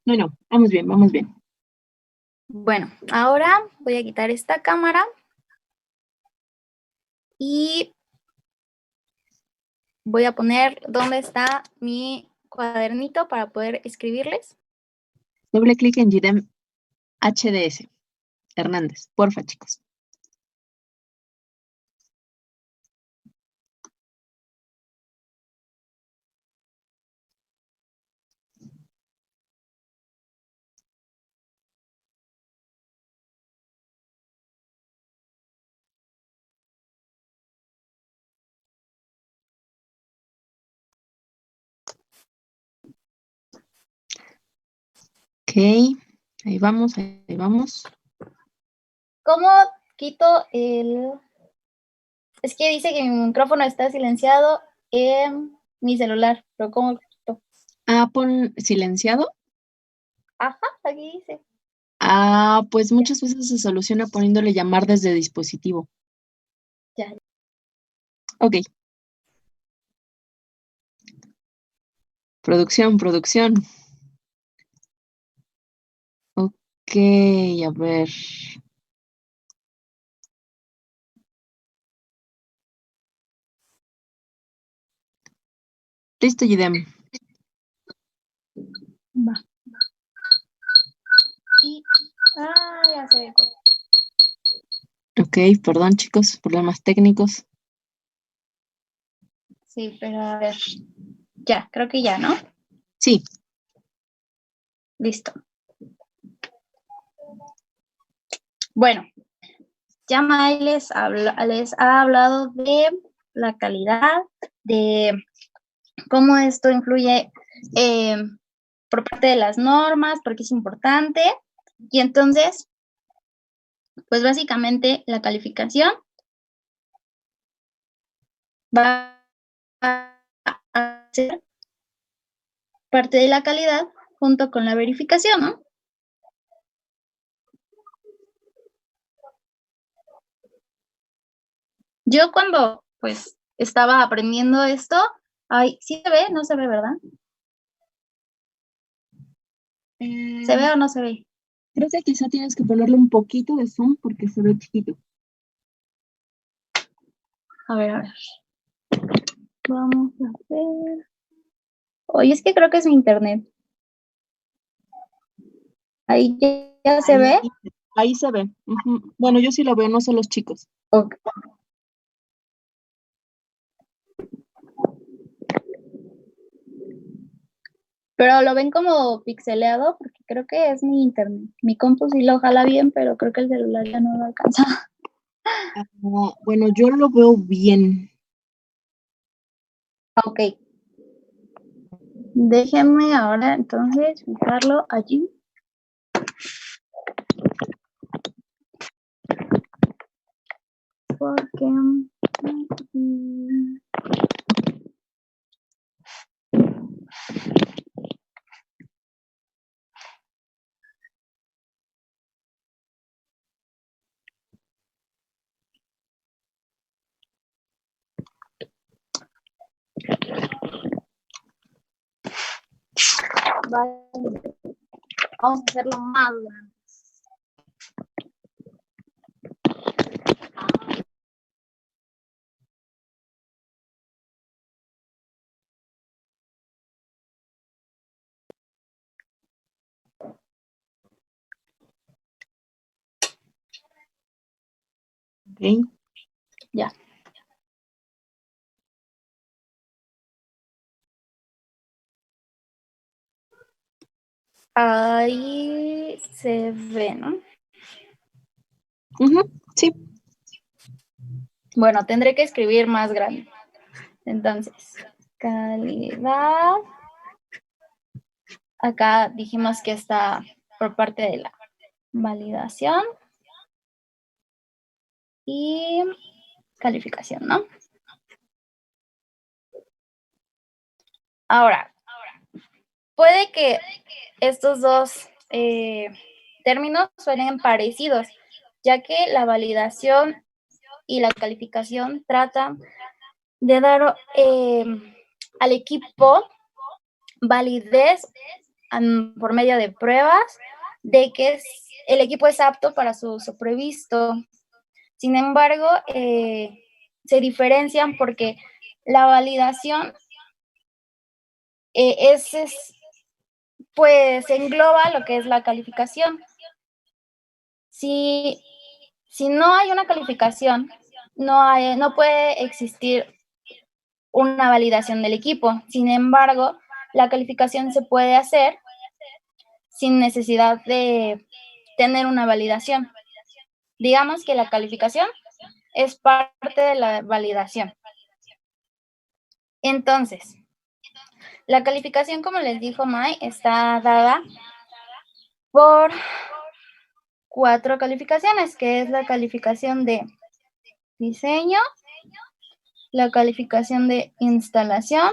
[SPEAKER 1] No, vamos bien.
[SPEAKER 3] Bueno, ahora voy a quitar esta cámara y voy a poner dónde está mi cuadernito para poder escribirles.
[SPEAKER 1] Doble clic en Gidem HDS. Hernández, porfa, chicos. Ok, ahí vamos.
[SPEAKER 3] ¿Cómo quito el...? Es que dice que mi micrófono está silenciado en mi celular, pero ¿cómo lo quito?
[SPEAKER 1] Pon silenciado.
[SPEAKER 3] Ajá, aquí dice.
[SPEAKER 1] Pues muchas veces se soluciona poniéndole llamar desde dispositivo.
[SPEAKER 3] Ya.
[SPEAKER 1] Ok. Producción. Ok, a ver. Listo, Gidem.
[SPEAKER 3] Va. Y... ya se dejó.
[SPEAKER 1] Ok, perdón, chicos, problemas técnicos.
[SPEAKER 3] Sí, pero a ver. Ya, creo que ya, ¿no?
[SPEAKER 1] Sí.
[SPEAKER 3] Listo. Bueno, ya May les ha hablado de la calidad, de cómo esto influye por parte de las normas, porque es importante. Y entonces, pues básicamente la calificación va a ser parte de la calidad junto con la verificación, ¿no? Yo cuando pues estaba aprendiendo esto, ay, ¿sí se ve? No se ve, ¿verdad? ¿Se ve o no se ve?
[SPEAKER 1] Creo que quizá tienes que ponerle un poquito de zoom porque se ve chiquito.
[SPEAKER 3] A ver, a ver. Vamos a ver. Oye, es que creo que es mi internet. Ahí ya se ve.
[SPEAKER 1] Ahí se ve. Ujú. Bueno, yo sí lo veo, no sé los chicos.
[SPEAKER 3] Ok. Pero lo ven como pixeleado porque creo que es mi internet. Mi compu sí lo jala bien, pero creo que el celular ya no lo alcanza.
[SPEAKER 1] Ah, bueno, yo lo veo bien.
[SPEAKER 3] Ok. Déjenme ahora entonces fijarlo allí. Porque vale. Vamos a hacerlo más grande.
[SPEAKER 1] Ok.
[SPEAKER 3] Ya. Ahí se ve, ¿no?
[SPEAKER 1] Ujú, sí.
[SPEAKER 3] Bueno, tendré que escribir más grande. Entonces, calidad. Acá dijimos que está por parte de la validación y calificación, ¿no? Ahora, puede que estos dos términos suenen parecidos, ya que la validación y la calificación tratan de dar al equipo validez por medio de pruebas de que el equipo es apto para su uso previsto. Sin embargo, se diferencian porque la validación pues engloba lo que es la calificación. Si no hay una calificación, no puede existir una validación del equipo. Sin embargo, la calificación se puede hacer sin necesidad de tener una validación. Digamos que la calificación es parte de la validación. Entonces, la calificación, como les dijo Mai, está dada por 4 calificaciones, que es la calificación de diseño, la calificación de instalación,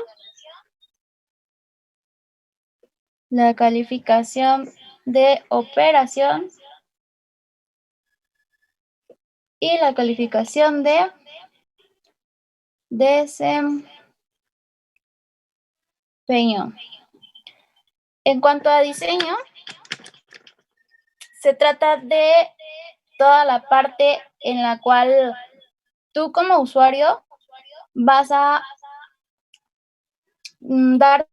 [SPEAKER 3] la calificación de operación y la calificación de desempeño. En cuanto a diseño, se trata de toda la parte en la cual tú como usuario vas a dar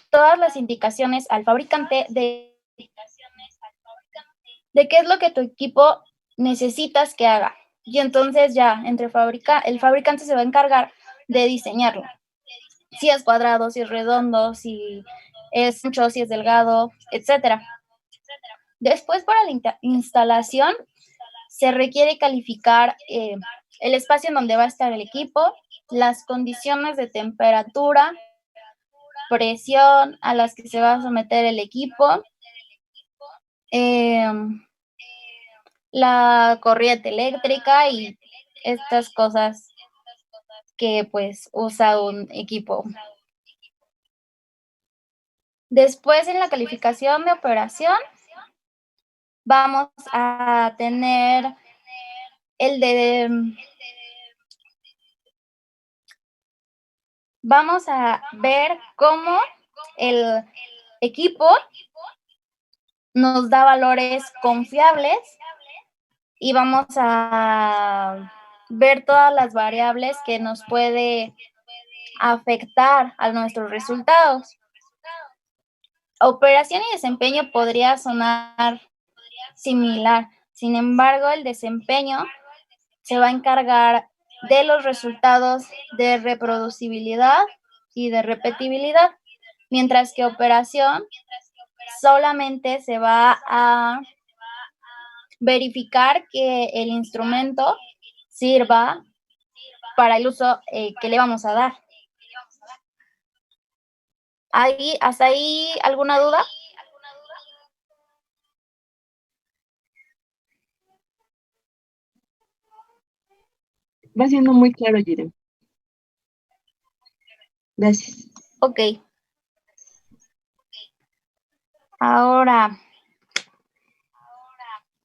[SPEAKER 3] todas las indicaciones al fabricante de qué es lo que tu equipo necesitas que haga. Y entonces ya el fabricante se va a encargar de diseñarlo. Si es cuadrado, si es redondo, si es ancho, si es delgado, etcétera. Después, para la instalación, se requiere calificar el espacio en donde va a estar el equipo, las condiciones de temperatura, presión a las que se va a someter el equipo, la corriente eléctrica y estas cosas que pues usa un equipo. Después, en la calificación de operación, vamos a tener vamos a ver cómo el equipo nos da valores confiables y vamos a ver todas las variables que nos puede afectar a nuestros resultados. Operación y desempeño podría sonar similar, sin embargo, el desempeño se va a encargar de los resultados de reproducibilidad y de repetibilidad, mientras que operación solamente se va a verificar que el instrumento sirva para el uso que le vamos a dar. ¿Hasta ahí alguna duda?
[SPEAKER 1] Va siendo muy claro, Jirem. Gracias.
[SPEAKER 3] Ok. Ahora,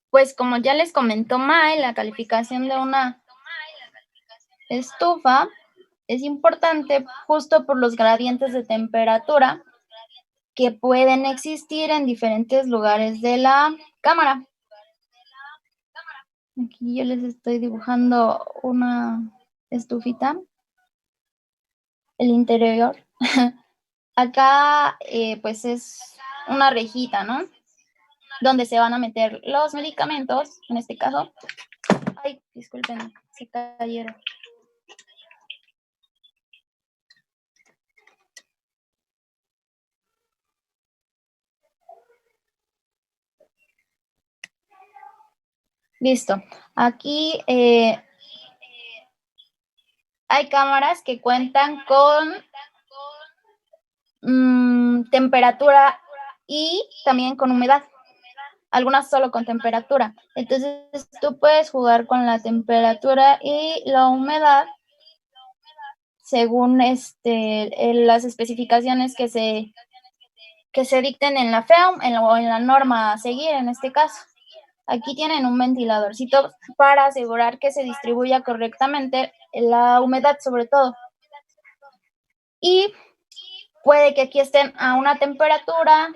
[SPEAKER 3] pues como ya les comentó May, la calificación de una estufa es importante justo por los gradientes de temperatura que pueden existir en diferentes lugares de la cámara. Aquí yo les estoy dibujando una estufita, el interior. Acá pues es una rejita, ¿no? Donde se van a meter los medicamentos, en este caso. Ay, disculpen, se cayeron. Listo. Aquí hay cámaras que cuentan con temperatura y también con humedad. Algunas solo con temperatura. Entonces, tú puedes jugar con la temperatura y la humedad según las especificaciones que se dicten en la FEAM o en la norma a seguir en este caso. Aquí tienen un ventiladorcito para asegurar que se distribuya correctamente la humedad sobre todo. Y puede que aquí estén a una temperatura,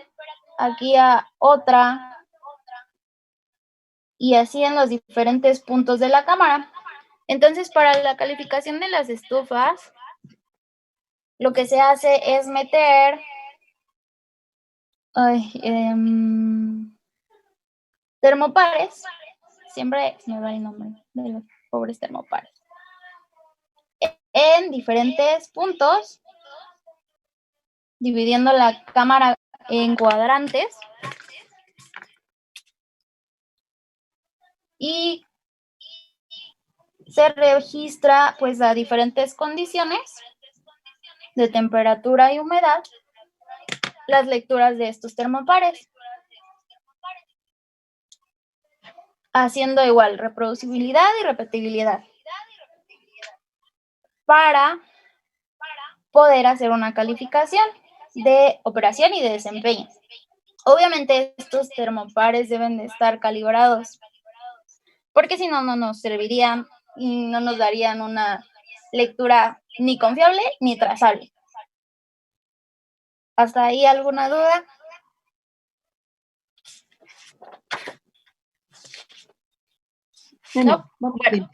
[SPEAKER 3] aquí a otra, y así en los diferentes puntos de la cámara. Entonces, para la calificación de las estufas, lo que se hace es meter termopares. Siempre se me va el nombre de los pobres termopares. En diferentes puntos, dividiendo la cámara en cuadrantes. Y se registra pues a diferentes condiciones de temperatura y humedad las lecturas de estos termopares, haciendo igual reproducibilidad y repetibilidad para poder hacer una calificación de operación y de desempeño. Obviamente estos termopares deben de estar calibrados, porque si no, no nos servirían y no nos darían una lectura ni confiable ni trazable. ¿Hasta ahí alguna duda?
[SPEAKER 1] Bueno, vamos bien.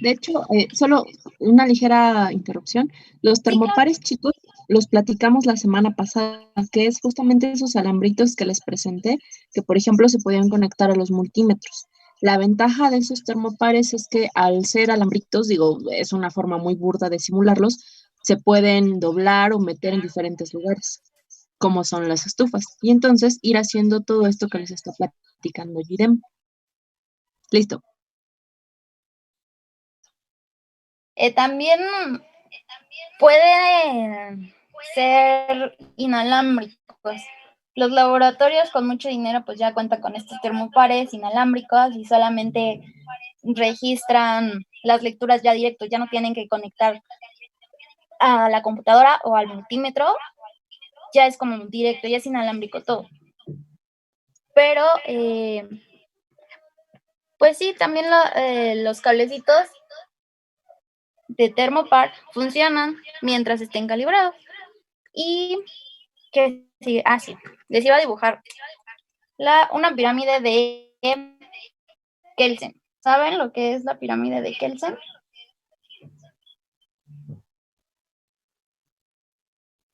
[SPEAKER 1] De hecho, solo una ligera interrupción. Los termopares, chicos, los platicamos la semana pasada, que es justamente esos alambritos que les presenté, que por ejemplo se podían conectar a los multímetros. La ventaja de esos termopares es que al ser alambritos, digo, es una forma muy burda de simularlos, se pueden doblar o meter en diferentes lugares, como son las estufas. Y entonces ir haciendo todo esto que les está platicando Jirem. Listo.
[SPEAKER 3] También pueden ser inalámbricos. Los laboratorios con mucho dinero pues ya cuentan con estos termopares inalámbricos y solamente registran las lecturas ya directos, ya no tienen que conectar a la computadora o al multímetro, ya es como directo, ya es inalámbrico todo. Pero, pues sí, también los cablecitos de Thermopar funcionan mientras estén calibrados. Y que sí, sí, les iba a dibujar una pirámide de Kelsen. ¿Saben lo que es la pirámide de Kelsen?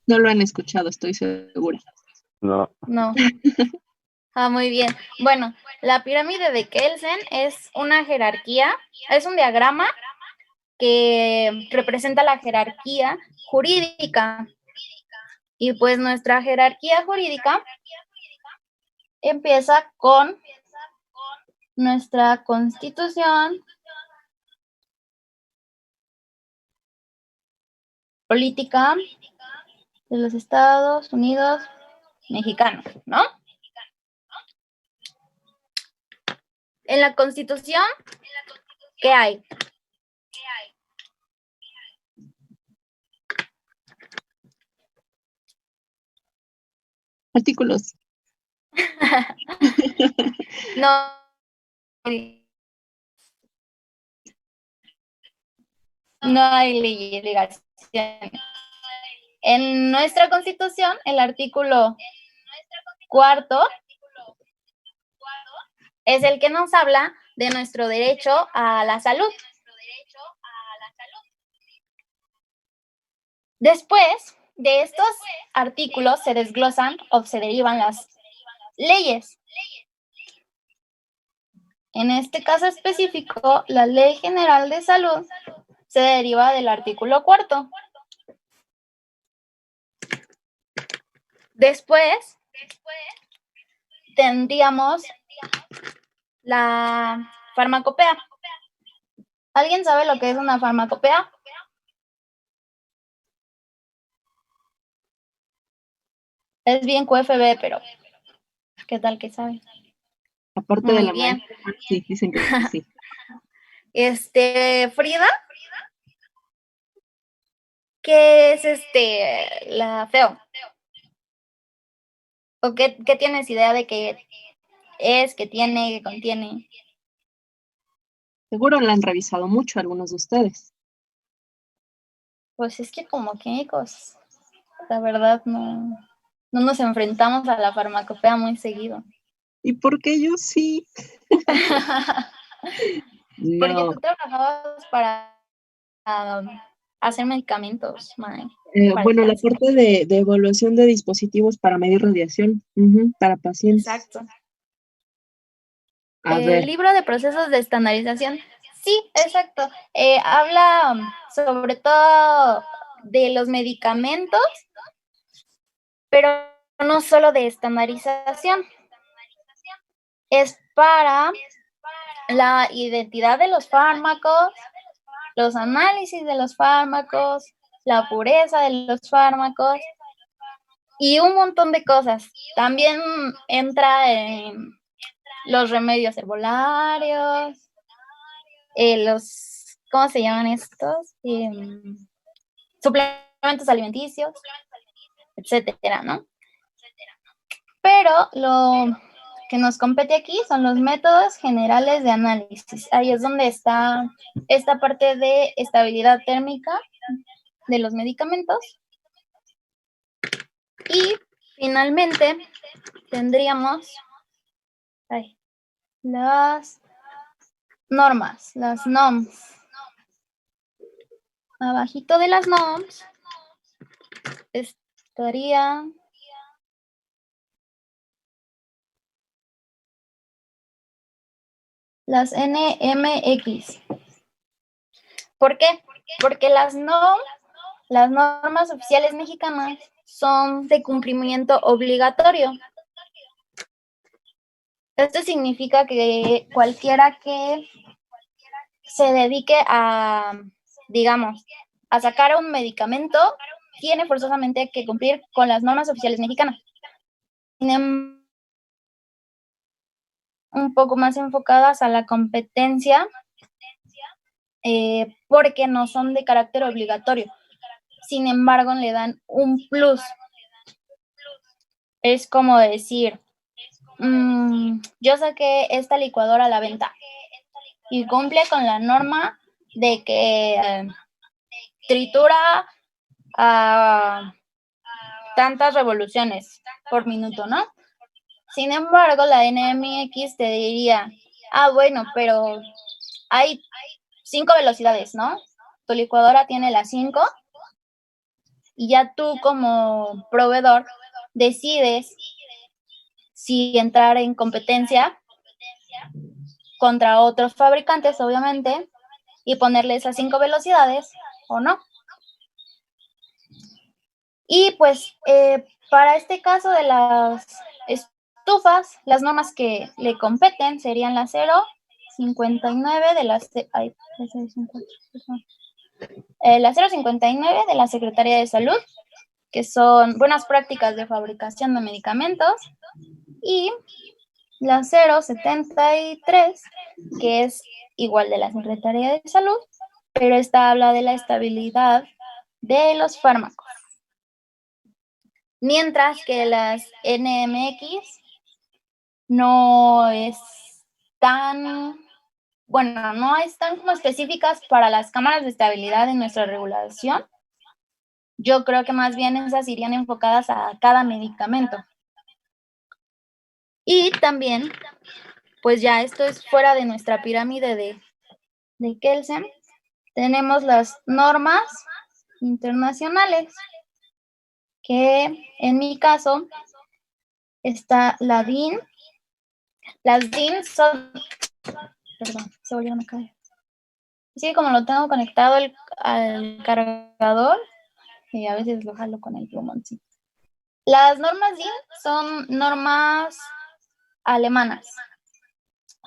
[SPEAKER 1] No lo han escuchado, estoy segura.
[SPEAKER 4] No.
[SPEAKER 3] Muy bien. Bueno, la pirámide de Kelsen es una jerarquía, es un diagrama que representa la jerarquía jurídica. Y pues nuestra jerarquía jurídica empieza con nuestra Constitución política de los Estados Unidos mexicanos, ¿no? En la Constitución, ¿qué hay?
[SPEAKER 1] Artículos.
[SPEAKER 3] No. No hay leyes. En nuestra Constitución, el artículo 4 es el que nos habla de nuestro derecho a la salud. Después de estos artículos se desglosan o se derivan las leyes. En este caso específico, la Ley General de Salud se deriva del artículo 4. Después tendríamos la farmacopea. ¿Alguien sabe lo que es una farmacopea? Es bien QFB, pero ¿qué tal que sabe?
[SPEAKER 1] Aparte de la maestra, sí, dicen que sí.
[SPEAKER 3] Frida, ¿qué es la feo? ¿O qué tienes idea de qué es, qué tiene, qué contiene?
[SPEAKER 1] Seguro la han revisado mucho algunos de ustedes.
[SPEAKER 3] Pues es que como químicos, la verdad no nos enfrentamos a la farmacopea muy seguido.
[SPEAKER 1] ¿Y por qué yo sí?
[SPEAKER 3] Porque
[SPEAKER 1] No.
[SPEAKER 3] tú trabajabas para hacer medicamentos, Mae.
[SPEAKER 1] Bueno, la parte de evaluación de dispositivos para medir radiación para pacientes.
[SPEAKER 3] Exacto.
[SPEAKER 1] El
[SPEAKER 3] libro de procesos de estandarización. Sí, exacto. Habla sobre todo de los medicamentos, pero no solo de estandarización. Es para la identidad de los fármacos, los análisis de los fármacos, la pureza de los fármacos y un montón de cosas. También entra en los remedios herbolarios, ¿cómo se llaman estos? Suplementos alimenticios, etcétera, ¿no? Pero lo que nos compete aquí son los métodos generales de análisis. Ahí es donde está esta parte de estabilidad térmica de los medicamentos. Y finalmente tendríamos las normas, las NOMS. Abajito de las NOMS estaría las NMX. ¿Por qué? Porque las normas oficiales mexicanas son de cumplimiento obligatorio. Esto significa que cualquiera que se dedique a, digamos, a sacar un medicamento, tiene forzosamente que cumplir con las normas oficiales mexicanas. Un poco más enfocadas a la competencia, porque no son de carácter obligatorio. Sin embargo, le dan un plus. Es como decir, yo saqué esta licuadora a la venta y cumple con la norma de que tritura a tantas revoluciones por minuto, ¿no? Sin embargo, la NMX te diría, bueno, pero hay 5 velocidades, ¿no? Tu licuadora tiene las 5 y ya tú como proveedor decides si entrar en competencia contra otros fabricantes, obviamente, y ponerle esas 5 velocidades o no. Y pues para este caso de las estufas, las normas que le competen serían la 059 de las la 059 de la Secretaría de Salud, que son buenas prácticas de fabricación de medicamentos, y la 073, que es igual de la Secretaría de Salud, pero esta habla de la estabilidad de los fármacos. Mientras que las NMX no están como específicas para las cámaras de estabilidad en nuestra regulación. Yo creo que más bien esas irían enfocadas a cada medicamento. Y también, pues ya esto es fuera de nuestra pirámide de Kelsen, tenemos las normas internacionales, que en mi caso está la DIN. Las DIN son... Perdón, se volvieron a caer. Sí, como lo tengo conectado al cargador, y a veces lo jalo con el plumón, sí. Las normas DIN son normas alemanas.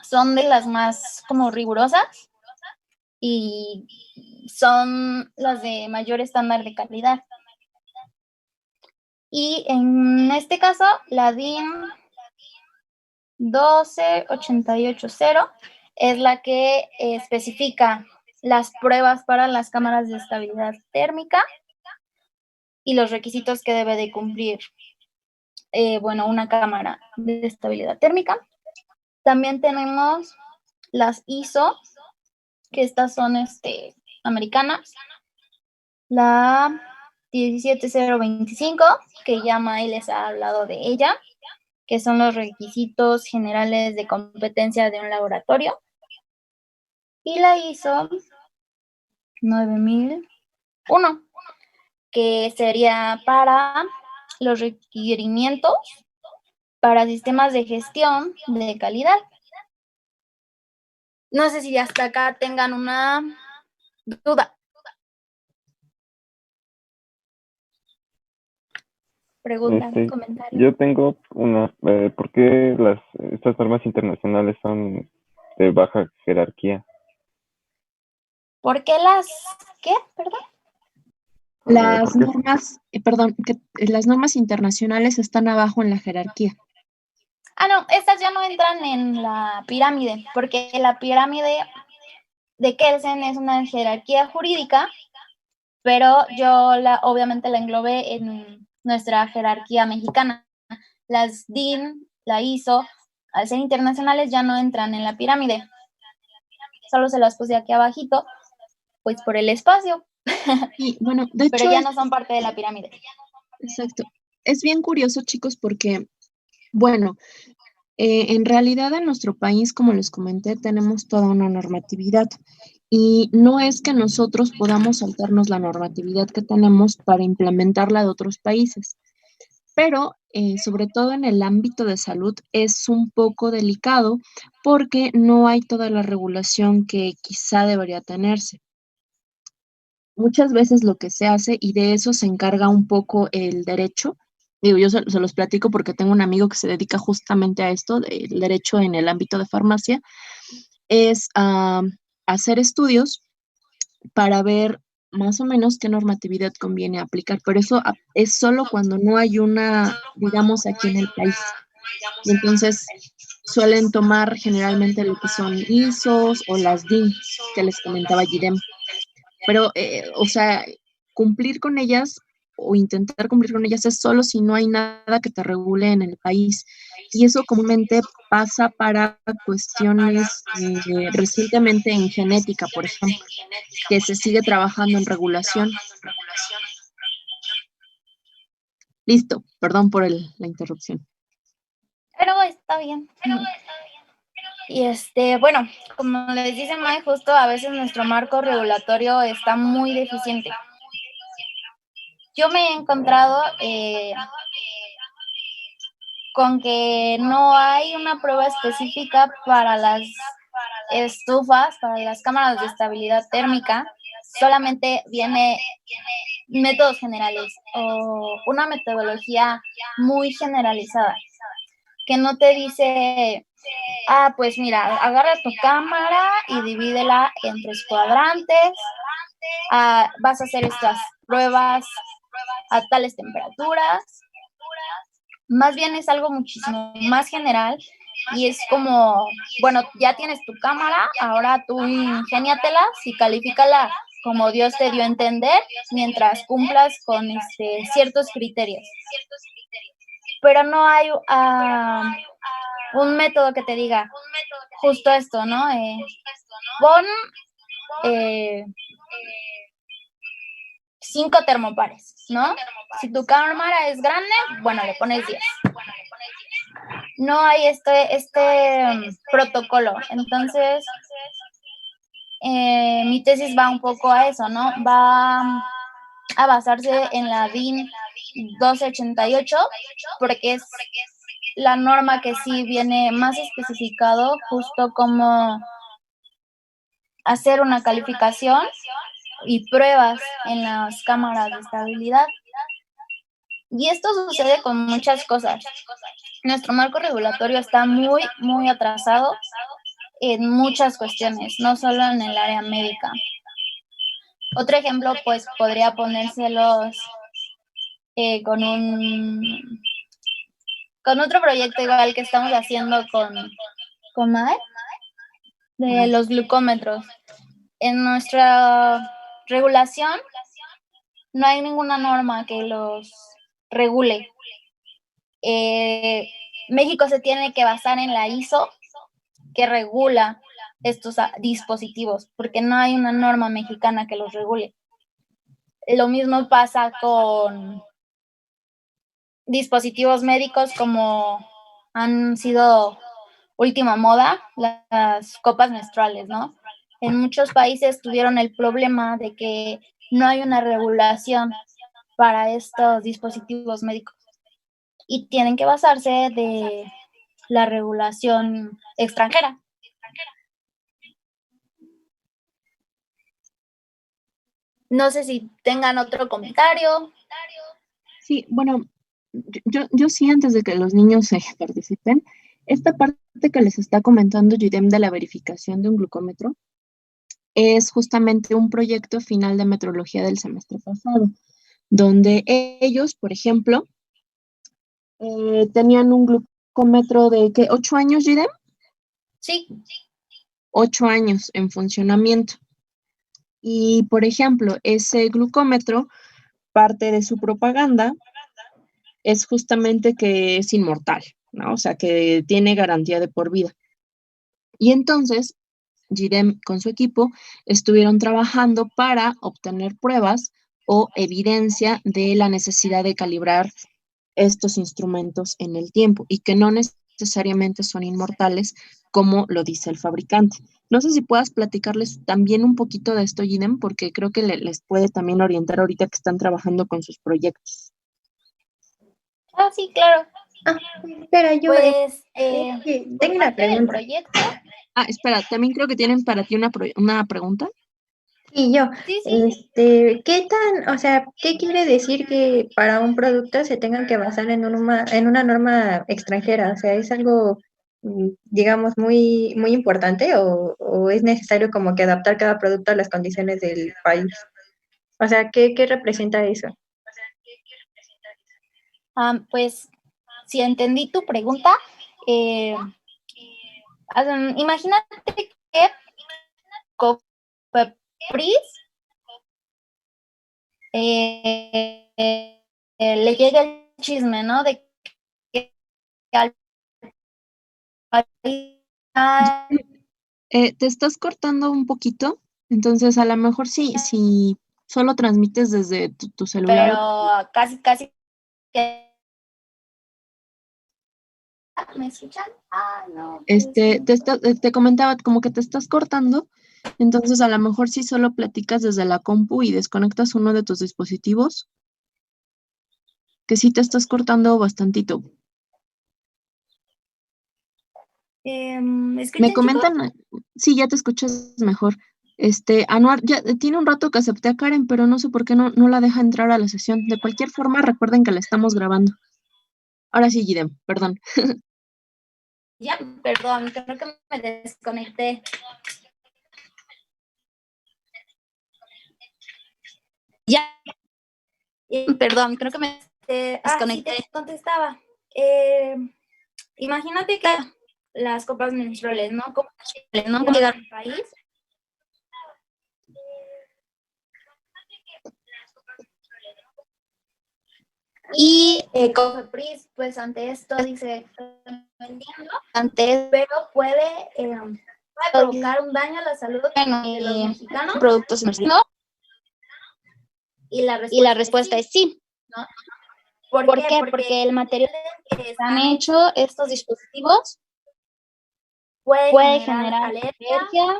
[SPEAKER 3] Son de las más como rigurosas y son las de mayor estándar de calidad. Y en este caso, la DIN 12880 es la que especifica las pruebas para las cámaras de estabilidad térmica y los requisitos que debe de cumplir una cámara de estabilidad térmica. También tenemos las ISO, que estas son americanas. La 17025, que ya May les ha hablado de ella, que son los requisitos generales de competencia de un laboratorio. Y la ISO 9001, que sería para los requerimientos para sistemas de gestión de calidad. No sé si hasta acá tengan una duda. Pregunta, comentario.
[SPEAKER 4] Yo tengo una. ¿Por qué estas normas internacionales son de baja jerarquía?
[SPEAKER 3] ¿Por qué qué? Perdón.
[SPEAKER 1] Las normas internacionales están abajo en la jerarquía.
[SPEAKER 3] No, estas ya no entran en la pirámide, porque la pirámide de Kelsen es una jerarquía jurídica, pero yo obviamente la englobé en nuestra jerarquía mexicana. Las DIN, la ISO, al ser internacionales ya no entran en la pirámide. Solo se las puse aquí abajito, pues por el espacio.
[SPEAKER 1] Y bueno, de hecho,
[SPEAKER 3] pero ya no son parte de la pirámide.
[SPEAKER 1] Exacto. Es bien curioso, chicos, porque, bueno, en realidad en nuestro país, como les comenté, tenemos toda una normatividad y no es que nosotros podamos saltarnos la normatividad que tenemos para implementarla de otros países, pero sobre todo en el ámbito de salud es un poco delicado porque no hay toda la regulación que quizá debería tenerse. Muchas veces lo que se hace, y de eso se encarga un poco el derecho, digo, yo se los platico porque tengo un amigo que se dedica justamente a esto, del derecho en el ámbito de farmacia, es hacer estudios para ver más o menos qué normatividad conviene aplicar, pero eso es solo cuando no hay una, digamos, aquí en el país. Y entonces suelen tomar generalmente lo que son ISOs o las DIN que les comentaba Jirem. Pero, o sea, cumplir con ellas o intentar cumplir con ellas es solo si no hay nada que te regule en el país. Y eso comúnmente pasa para cuestiones recientemente en genética, por ejemplo, que se sigue trabajando en regulación. Listo, perdón por la interrupción.
[SPEAKER 3] Pero está bien. Y bueno, como les dice May, justo a veces nuestro marco regulatorio está muy deficiente. Yo me he encontrado con que no hay una prueba específica para las estufas, para las cámaras de estabilidad térmica, solamente viene métodos generales o una metodología muy generalizada, que no te dice, pues mira, agarra tu cámara y divídela en 3 cuadrantes, vas a hacer estas pruebas a tales temperaturas. Más bien es algo muchísimo más general y es como, bueno, ya tienes tu cámara, ahora tú ingéniatelas y califícala como Dios te dio a entender mientras cumplas con ciertos criterios. Pero no hay un método que te diga justo esto, ¿no? Pon 5 termopares, ¿no? Si tu cámara es grande, bueno, le pones 10. No hay este protocolo. Entonces, mi tesis va un poco a eso, ¿no? Va a basarse en la DIN 1288, porque es la norma que sí viene más especificado, justo como hacer una calificación y pruebas en las cámaras de estabilidad. Y esto sucede con muchas cosas. Nuestro marco regulatorio está muy, muy atrasado en muchas cuestiones, no solo en el área médica. Otro ejemplo, pues, podría ponérselos con otro proyecto igual que estamos haciendo con MAE, de los glucómetros. En nuestra regulación no hay ninguna norma que los regule. México se tiene que basar en la ISO que regula estos dispositivos, porque no hay una norma mexicana que los regule. Lo mismo pasa con dispositivos médicos como han sido última moda, las copas menstruales, ¿no? En muchos países tuvieron el problema de que no hay una regulación para estos dispositivos médicos y tienen que basarse de la regulación extranjera. No sé si tengan otro comentario.
[SPEAKER 1] Sí, bueno, yo sí, antes de que los niños participen, esta parte que les está comentando Judem de la verificación de un glucómetro es justamente un proyecto final de metrología del semestre pasado, donde ellos, por ejemplo, tenían un glucómetro de, ¿qué? ¿8 años, Judem?
[SPEAKER 3] Sí.
[SPEAKER 1] 8 años en funcionamiento. Y, por ejemplo, ese glucómetro, parte de su propaganda es justamente que es inmortal, ¿no? O sea, que tiene garantía de por vida. Y entonces, GIDEM con su equipo estuvieron trabajando para obtener pruebas o evidencia de la necesidad de calibrar estos instrumentos en el tiempo y que no necesariamente son inmortales como lo dice el fabricante. No sé si puedas platicarles también un poquito de esto, Gidem, porque creo que les puede también orientar ahorita que están trabajando con sus proyectos.
[SPEAKER 3] Sí, claro.
[SPEAKER 5] Espera, yo
[SPEAKER 3] pues,
[SPEAKER 5] tengo una pregunta.
[SPEAKER 3] Proyecto.
[SPEAKER 1] Espera, también creo que tienen para ti una pregunta.
[SPEAKER 5] Y yo,
[SPEAKER 3] Sí.
[SPEAKER 5] ¿qué quiere decir que para un producto se tengan que basar en una norma extranjera? O sea, ¿es algo, digamos, muy, muy importante o es necesario como que adaptar cada producto a las condiciones del país? O sea, ¿qué representa eso?
[SPEAKER 3] Pues, si entendí tu pregunta, imagínate que Cofepris le llega el chisme, ¿no? De que al país
[SPEAKER 1] Te estás cortando un poquito, entonces a lo mejor si solo transmites desde tu celular.
[SPEAKER 3] pero casi que... ¿Me escuchan? No.
[SPEAKER 1] Te comentaba como que te estás cortando, entonces a lo mejor si solo platicas desde la compu y desconectas uno de tus dispositivos, que sí te estás cortando bastantito.
[SPEAKER 3] ¿Me
[SPEAKER 1] Me
[SPEAKER 3] escuchan, chicos?
[SPEAKER 1] comentan, sí, ya te escuchas mejor. Anuar, ya tiene un rato que acepté a Karen, pero no sé por qué no la deja entrar a la sesión. De cualquier forma, recuerden que la estamos grabando. Ahora sí, Gidem, perdón.
[SPEAKER 3] Ya, perdón, creo que me desconecté. Ya, perdón, creo que me desconecté. Sí te contestaba. Imagínate que las copas menstruales, ¿no? ¿Cómo llegar al país? Y Cofepris, pues ante esto dice, pero puede provocar un daño a la salud de los mexicanos. Productos ¿no? Y la respuesta es sí. ¿No? ¿Por qué? Porque el material que están hechos estos dispositivos puede generar alergia.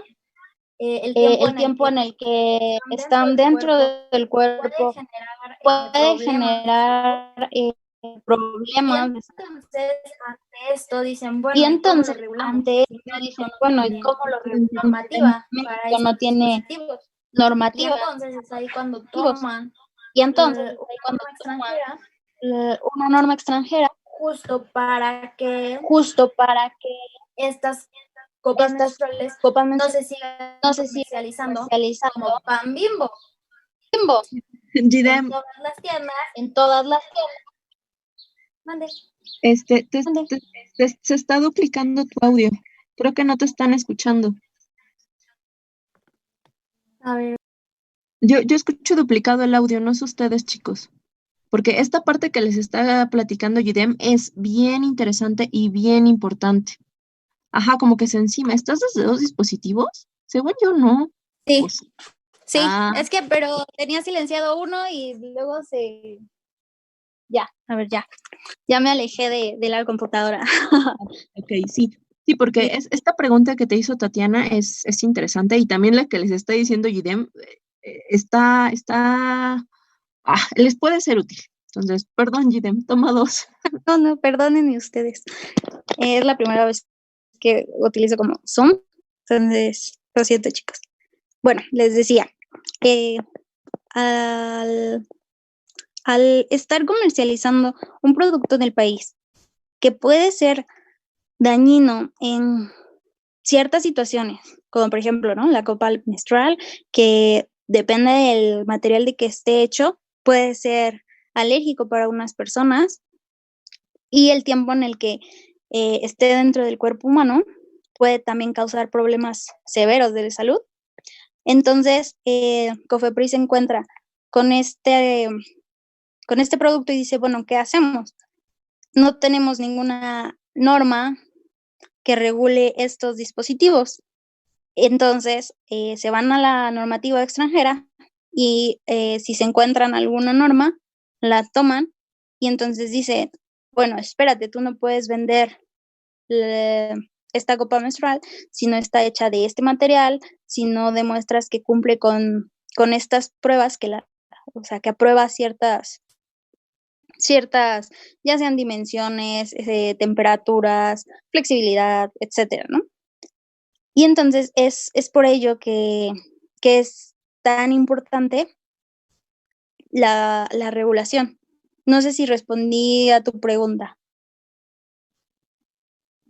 [SPEAKER 3] El tiempo en el que están dentro del cuerpo puede generar problemas. Entonces, ante esto dicen, bueno, ¿y cómo lo regulamos? ¿Y cómo lo regulamos? Normativa. Para México no tiene normativa. Y entonces es ahí cuando toman una norma extranjera justo para que estas copas menstruales no se sigan comercializando como pan Bimbo.
[SPEAKER 1] Gidem,
[SPEAKER 3] En todas las tiendas. Mande.
[SPEAKER 1] se está duplicando tu audio. Creo que no te están escuchando.
[SPEAKER 3] A ver.
[SPEAKER 1] Yo escucho duplicado el audio, no sé ustedes, chicos. Porque esta parte que les está platicando Gidem es bien interesante y bien importante. Ajá, como que se encima. ¿Estás desde dos dispositivos? Según yo, no.
[SPEAKER 3] Sí.
[SPEAKER 1] Pues,
[SPEAKER 3] sí, es que, pero tenía silenciado uno y luego ya, a ver, ya me alejé de la computadora.
[SPEAKER 1] Ok, sí. Sí, porque esta pregunta que te hizo Tatiana es interesante y también la que les está diciendo Gidem les puede ser útil. Entonces, perdón, Gidem, toma dos.
[SPEAKER 3] No, perdónenme ustedes. Es la primera vez que utilizo como Zoom, entonces, lo siento, chicos. Bueno, les decía, al estar comercializando un producto del país que puede ser dañino en ciertas situaciones, como por ejemplo, ¿no? La copa menstrual, que depende del material de que esté hecho, puede ser alérgico para unas personas, y el tiempo en el que esté dentro del cuerpo humano puede también causar problemas severos de salud. Entonces, Cofepris se encuentra con este producto y dice, bueno, ¿qué hacemos? No tenemos ninguna norma que regule estos dispositivos. Entonces, se van a la normativa extranjera y si se encuentran alguna norma, la toman y entonces dice, bueno, espérate, tú no puedes vender esta copa menstrual si no está hecha de este material, si no demuestras que cumple con estas pruebas que aprueba ciertas, ya sean dimensiones, temperaturas, flexibilidad, etcétera, ¿no? Y entonces es por ello que es tan importante la regulación. No sé si respondí a tu pregunta.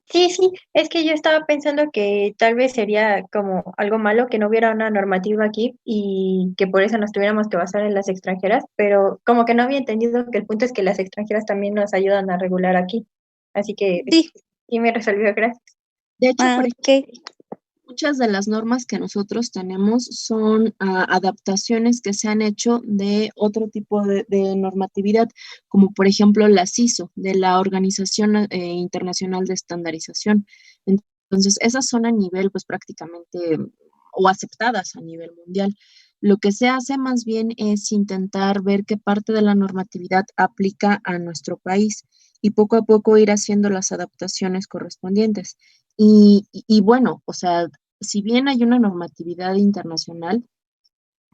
[SPEAKER 5] Sí, es que yo estaba pensando que tal vez sería como algo malo que no hubiera una normativa aquí y que por eso nos tuviéramos que basar en las extranjeras, pero como que no había entendido que el punto es que las extranjeras también nos ayudan a regular aquí. Así que
[SPEAKER 3] sí
[SPEAKER 5] me resolvió, gracias.
[SPEAKER 1] De hecho, por ejemplo, Muchas de las normas que nosotros tenemos son adaptaciones que se han hecho de otro tipo de normatividad, como por ejemplo la CISO, de la Organización Internacional de Estandarización. Entonces, esas son a nivel, pues prácticamente, o aceptadas a nivel mundial. Lo que se hace más bien es intentar ver qué parte de la normatividad aplica a nuestro país y poco a poco ir haciendo las adaptaciones correspondientes. Y bueno, o sea, si bien hay una normatividad internacional,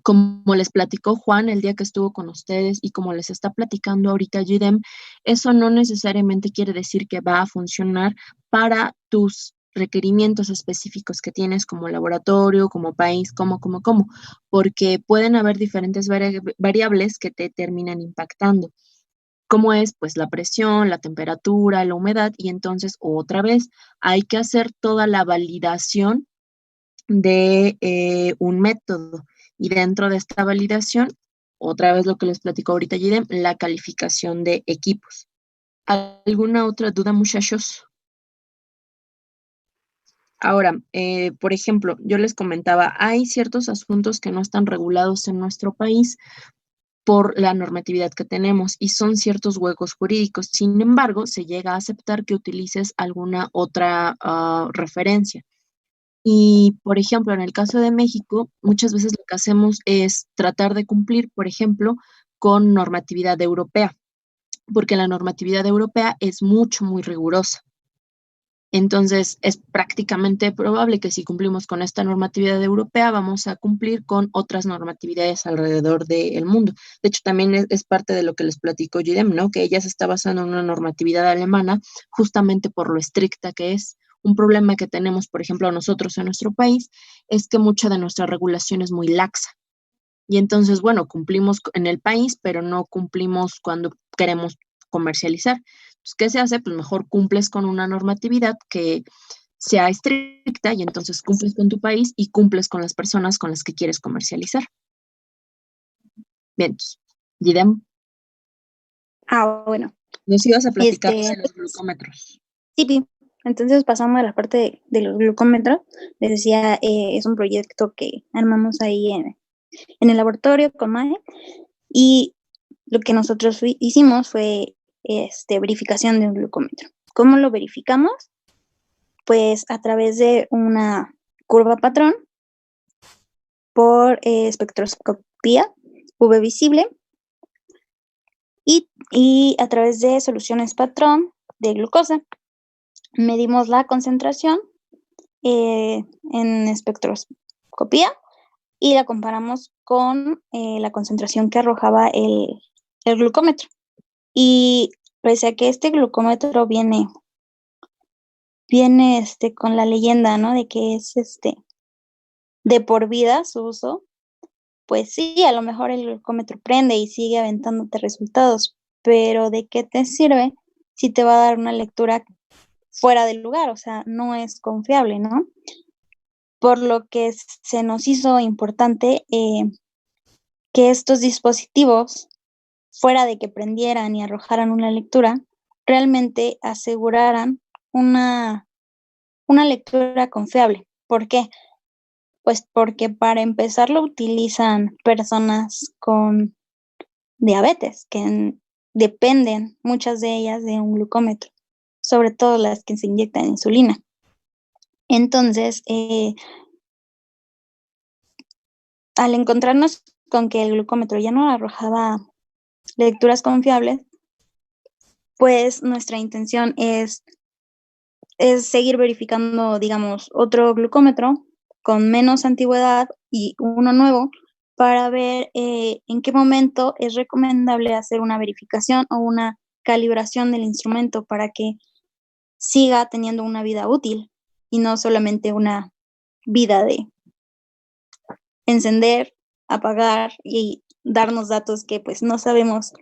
[SPEAKER 1] como les platicó Juan el día que estuvo con ustedes y como les está platicando ahorita Jidem, eso no necesariamente quiere decir que va a funcionar para tus requerimientos específicos que tienes como laboratorio, como país, porque pueden haber diferentes variables que te terminan impactando. ¿Cómo es? Pues la presión, la temperatura, la humedad, y entonces otra vez hay que hacer toda la validación de un método. Y dentro de esta validación, otra vez lo que les platico ahorita, Jidem, la calificación de equipos. ¿Alguna otra duda, muchachos? Ahora, por ejemplo, yo les comentaba, hay ciertos asuntos que no están regulados en nuestro país por la normatividad que tenemos y son ciertos huecos jurídicos. Sin embargo, se llega a aceptar que utilices alguna otra referencia. Y, por ejemplo, en el caso de México, muchas veces lo que hacemos es tratar de cumplir, por ejemplo, con normatividad europea, porque la normatividad europea es muy rigurosa. Entonces, es prácticamente probable que si cumplimos con esta normatividad europea, vamos a cumplir con otras normatividades alrededor del mundo. De hecho, también es parte de lo que les platico Jidem, ¿no? Que ella se está basando en una normatividad alemana justamente por lo estricta que es. Un problema que tenemos, por ejemplo, nosotros en nuestro país, es que mucha de nuestra regulación es muy laxa. Y entonces, bueno, cumplimos en el país, pero no cumplimos cuando queremos comercializar. Entonces, ¿qué se hace? Pues mejor cumples con una normatividad que sea estricta y entonces cumples con tu país y cumples con las personas con las que quieres comercializar. Bien, Gidem,
[SPEAKER 3] Bueno.
[SPEAKER 1] nos ibas a platicar de los glucómetros.
[SPEAKER 3] Sí, entonces pasando a la parte de los glucómetros, les decía, es un proyecto que armamos ahí en el laboratorio con Mae, y lo que nosotros hicimos fue verificación de un glucómetro. ¿Cómo lo verificamos? Pues a través de una curva patrón por espectroscopía UV visible y a través de soluciones patrón de glucosa. Medimos la concentración en espectroscopía y la comparamos con la concentración que arrojaba el glucómetro. Y pese a que este glucómetro viene con la leyenda, ¿no? De que es de por vida su uso, pues sí, a lo mejor el glucómetro prende y sigue aventándote resultados, pero ¿de qué te sirve si te va a dar una lectura fuera del lugar? O sea, no es confiable, ¿no? Por lo que se nos hizo importante que estos dispositivos, fuera de que prendieran y arrojaran una lectura, realmente aseguraran una lectura confiable. ¿Por qué? Pues porque para empezar lo utilizan personas con diabetes, que dependen, muchas de ellas, de un glucómetro, sobre todo las que se inyectan insulina. Entonces, al encontrarnos con que el glucómetro ya no arrojaba lecturas confiables, pues nuestra intención es seguir verificando, digamos, otro glucómetro con menos antigüedad y uno nuevo para ver en qué momento es recomendable hacer una verificación o una calibración del instrumento para que siga teniendo una vida útil y no solamente una vida de encender, apagar y darnos datos que pues no sabemos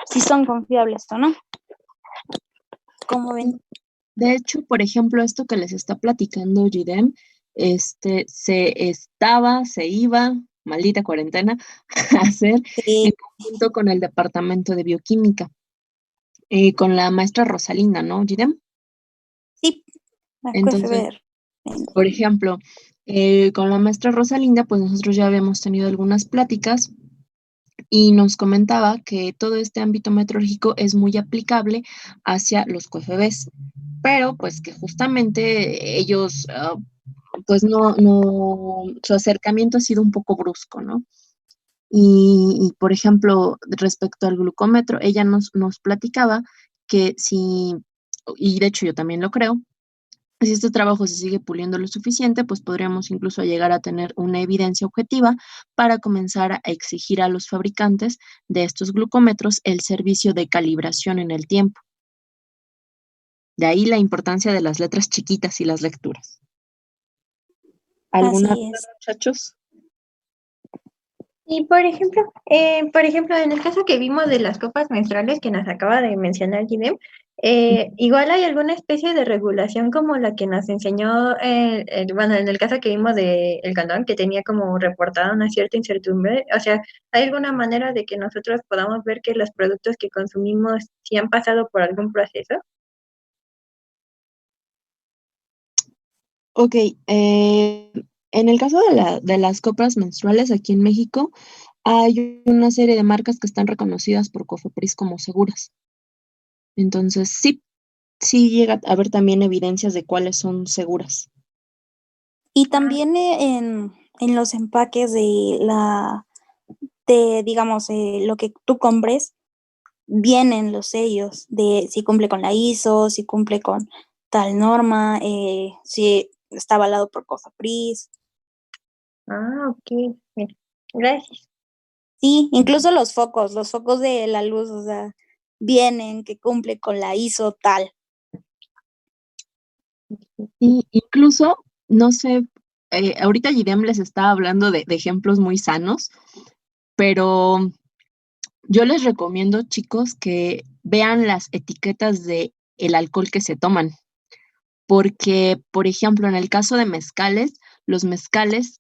[SPEAKER 3] si son confiables o no. ¿Cómo ven?
[SPEAKER 1] De hecho, por ejemplo, esto que les está platicando Jidem, se iba, maldita cuarentena, a hacer en conjunto con el departamento de bioquímica, con la maestra Rosalinda, ¿no, Jidem?
[SPEAKER 3] Sí,
[SPEAKER 1] Entonces, por ejemplo, Con la maestra Rosalinda, pues nosotros ya habíamos tenido algunas pláticas y nos comentaba que todo este ámbito metrológico es muy aplicable hacia los QFBs, pero pues que justamente ellos, pues su acercamiento ha sido un poco brusco, ¿no? Por ejemplo, respecto al glucómetro, ella nos platicaba que si, y de hecho yo también lo creo, si este trabajo se sigue puliendo lo suficiente, pues podríamos incluso llegar a tener una evidencia objetiva para comenzar a exigir a los fabricantes de estos glucómetros el servicio de calibración en el tiempo. De ahí la importancia de las letras chiquitas y las lecturas. ¿Alguna
[SPEAKER 3] Así
[SPEAKER 1] duda,
[SPEAKER 3] es.
[SPEAKER 1] muchachos?
[SPEAKER 5] Y por ejemplo, en el caso que vimos de las copas menstruales que nos acaba de mencionar Gidem, igual hay alguna especie de regulación como la que nos enseñó, bueno, en el caso que vimos de el condón, que tenía como reportada una cierta incertidumbre, o sea, ¿hay alguna manera de que nosotros podamos ver que los productos que consumimos sí han pasado por algún proceso?
[SPEAKER 1] Ok, en el caso de las copas menstruales aquí en México, hay una serie de marcas que están reconocidas por Cofepris como seguras. Entonces, sí llega a haber también evidencias de cuáles son seguras.
[SPEAKER 3] Y también en los empaques digamos, lo que tú compres, vienen los sellos de si cumple con la ISO, si cumple con tal norma, si está avalado por COFEPRIS.
[SPEAKER 5] Ah, ok, bien. Gracias.
[SPEAKER 3] Sí, incluso los focos de la luz, o sea, vienen que cumple con la ISO tal.
[SPEAKER 1] Y incluso, no sé, ahorita Gidem les está hablando de ejemplos muy sanos, pero yo les recomiendo, chicos, que vean las etiquetas de el alcohol que se toman, porque, por ejemplo, en el caso de mezcales, los mezcales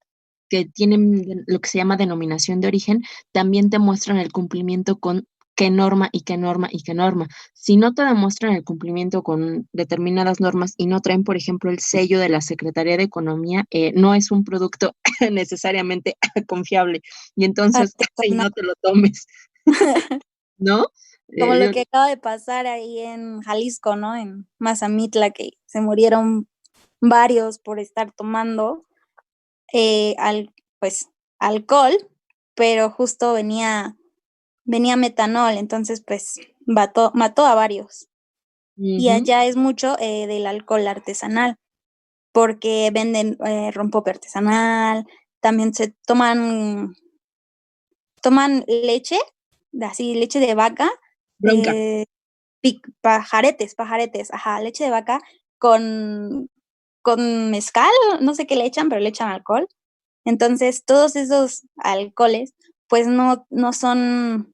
[SPEAKER 1] que tienen lo que se llama denominación de origen, también te muestran el cumplimiento con qué norma y qué norma y qué norma. Si no te demuestran el cumplimiento con determinadas normas y no traen, por ejemplo, el sello de la Secretaría de Economía, no es un producto necesariamente confiable. Y entonces, y
[SPEAKER 3] Artesanal.
[SPEAKER 1] no te lo tomes, ¿no?
[SPEAKER 3] Como lo
[SPEAKER 1] Yo,
[SPEAKER 3] que acaba de pasar ahí en Jalisco, ¿no? En Mazamitla, que se murieron varios por estar tomando pues alcohol, pero justo venía metanol, entonces pues mató a varios. Y
[SPEAKER 1] ujú,
[SPEAKER 3] allá es mucho del alcohol artesanal, porque venden rompope artesanal, también se toman leche, así leche de vaca,
[SPEAKER 1] bronca.
[SPEAKER 3] eh, pajaretes, ajá, leche de vaca con, con mezcal, no sé qué le echan, pero le echan alcohol. Entonces, todos esos alcoholes, pues no son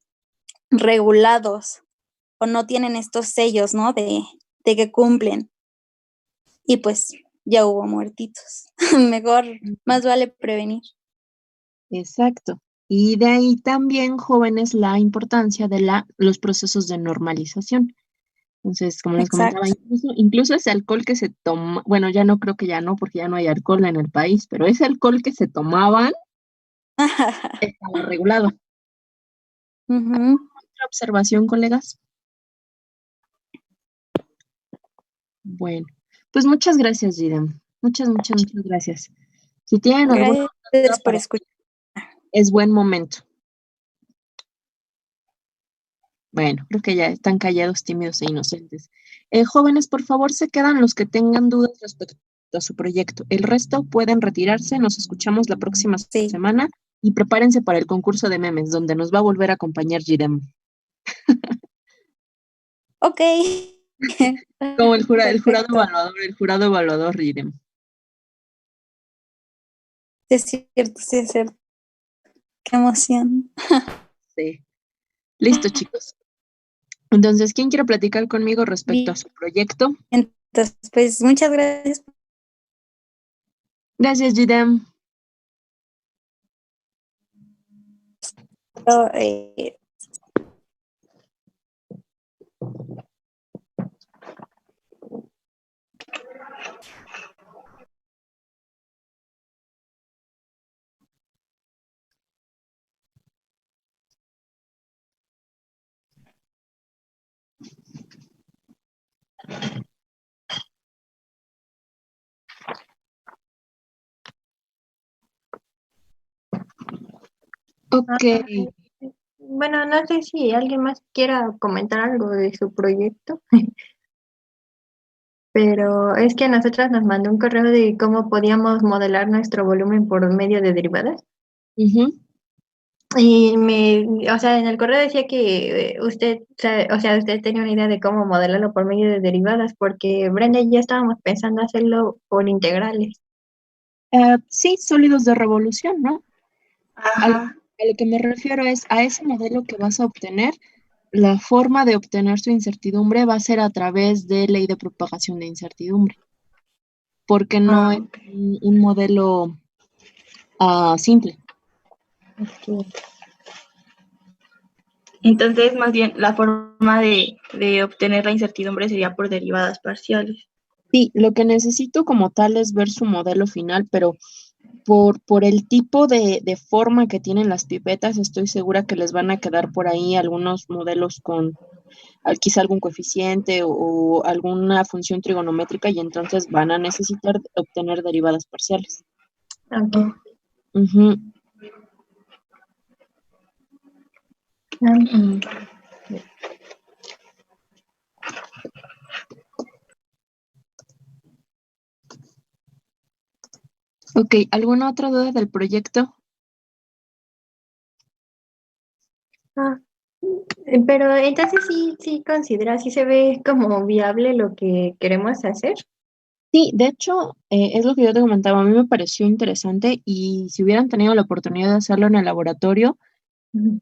[SPEAKER 3] regulados o no tienen estos sellos, ¿no? De que cumplen. Y pues ya hubo muertitos. Mejor, más vale prevenir.
[SPEAKER 1] Exacto. Y de ahí también, jóvenes, la importancia de los procesos de normalización. Entonces, como les comentaba,
[SPEAKER 3] Exacto.
[SPEAKER 1] incluso ese alcohol que se toma, bueno, ya no creo que ya no, porque ya no hay alcohol en el país, pero ese alcohol que se tomaban estaba regulado.
[SPEAKER 3] Ujú.
[SPEAKER 1] ¿Otra observación, colegas? Bueno, pues muchas gracias, Gidem. Muchas gracias. Si tienen alguna otra duda
[SPEAKER 3] Gracias por
[SPEAKER 1] para
[SPEAKER 3] escuchar.
[SPEAKER 1] es buen momento. Bueno, creo que ya están callados, tímidos e inocentes. Jóvenes, por favor, se quedan los que tengan dudas respecto a su proyecto. El resto pueden retirarse. Nos escuchamos la próxima
[SPEAKER 3] Sí.
[SPEAKER 1] semana y prepárense para el concurso de memes, donde nos va a volver a acompañar Gidem.
[SPEAKER 3] Ok.
[SPEAKER 1] Como
[SPEAKER 3] Perfecto.
[SPEAKER 1] el jurado evaluador, Gidem.
[SPEAKER 3] Es cierto, sí es cierto. Qué emoción.
[SPEAKER 1] Sí. Listo, chicos. Entonces, ¿quién quiere platicar conmigo respecto a
[SPEAKER 3] Bien,
[SPEAKER 1] su proyecto?
[SPEAKER 3] entonces, pues muchas gracias.
[SPEAKER 1] Gracias, Gidem.
[SPEAKER 3] Eh,
[SPEAKER 1] Ok,
[SPEAKER 5] Bueno, no sé si alguien más quiera comentar algo de su proyecto, pero es que a nosotras nos mandó un correo de cómo podíamos modelar nuestro volumen por medio de derivadas.
[SPEAKER 1] ujú.
[SPEAKER 5] Y o sea, en el correo decía que usted tenía una idea de cómo modelarlo por medio de derivadas, porque Brenda y yo estábamos pensando hacerlo por integrales.
[SPEAKER 1] Sí, sólidos de revolución, ¿no? A lo,
[SPEAKER 6] Ajá.
[SPEAKER 1] a lo que me refiero es a ese modelo que vas a obtener. La forma de obtener su incertidumbre va a ser a través de ley de propagación de incertidumbre, porque no es
[SPEAKER 6] Ok.
[SPEAKER 1] un modelo simple.
[SPEAKER 6] Entonces, más bien, la forma de obtener la incertidumbre sería por derivadas parciales.
[SPEAKER 1] Sí, lo que necesito como tal es ver su modelo final, pero por el tipo de forma que tienen las pipetas, estoy segura que les van a quedar por ahí algunos modelos con quizá algún coeficiente o alguna función trigonométrica y entonces van a necesitar obtener derivadas parciales.
[SPEAKER 5] Ok.
[SPEAKER 1] Ujú.
[SPEAKER 6] Mm.
[SPEAKER 1] Ok, ¿alguna otra duda del proyecto?
[SPEAKER 5] Ah, pero entonces sí considera, sí se ve como viable lo que queremos hacer.
[SPEAKER 1] Sí, de hecho, es lo que yo te comentaba, a mí me pareció interesante y si hubieran tenido la oportunidad de hacerlo en el laboratorio,
[SPEAKER 5] Ujú.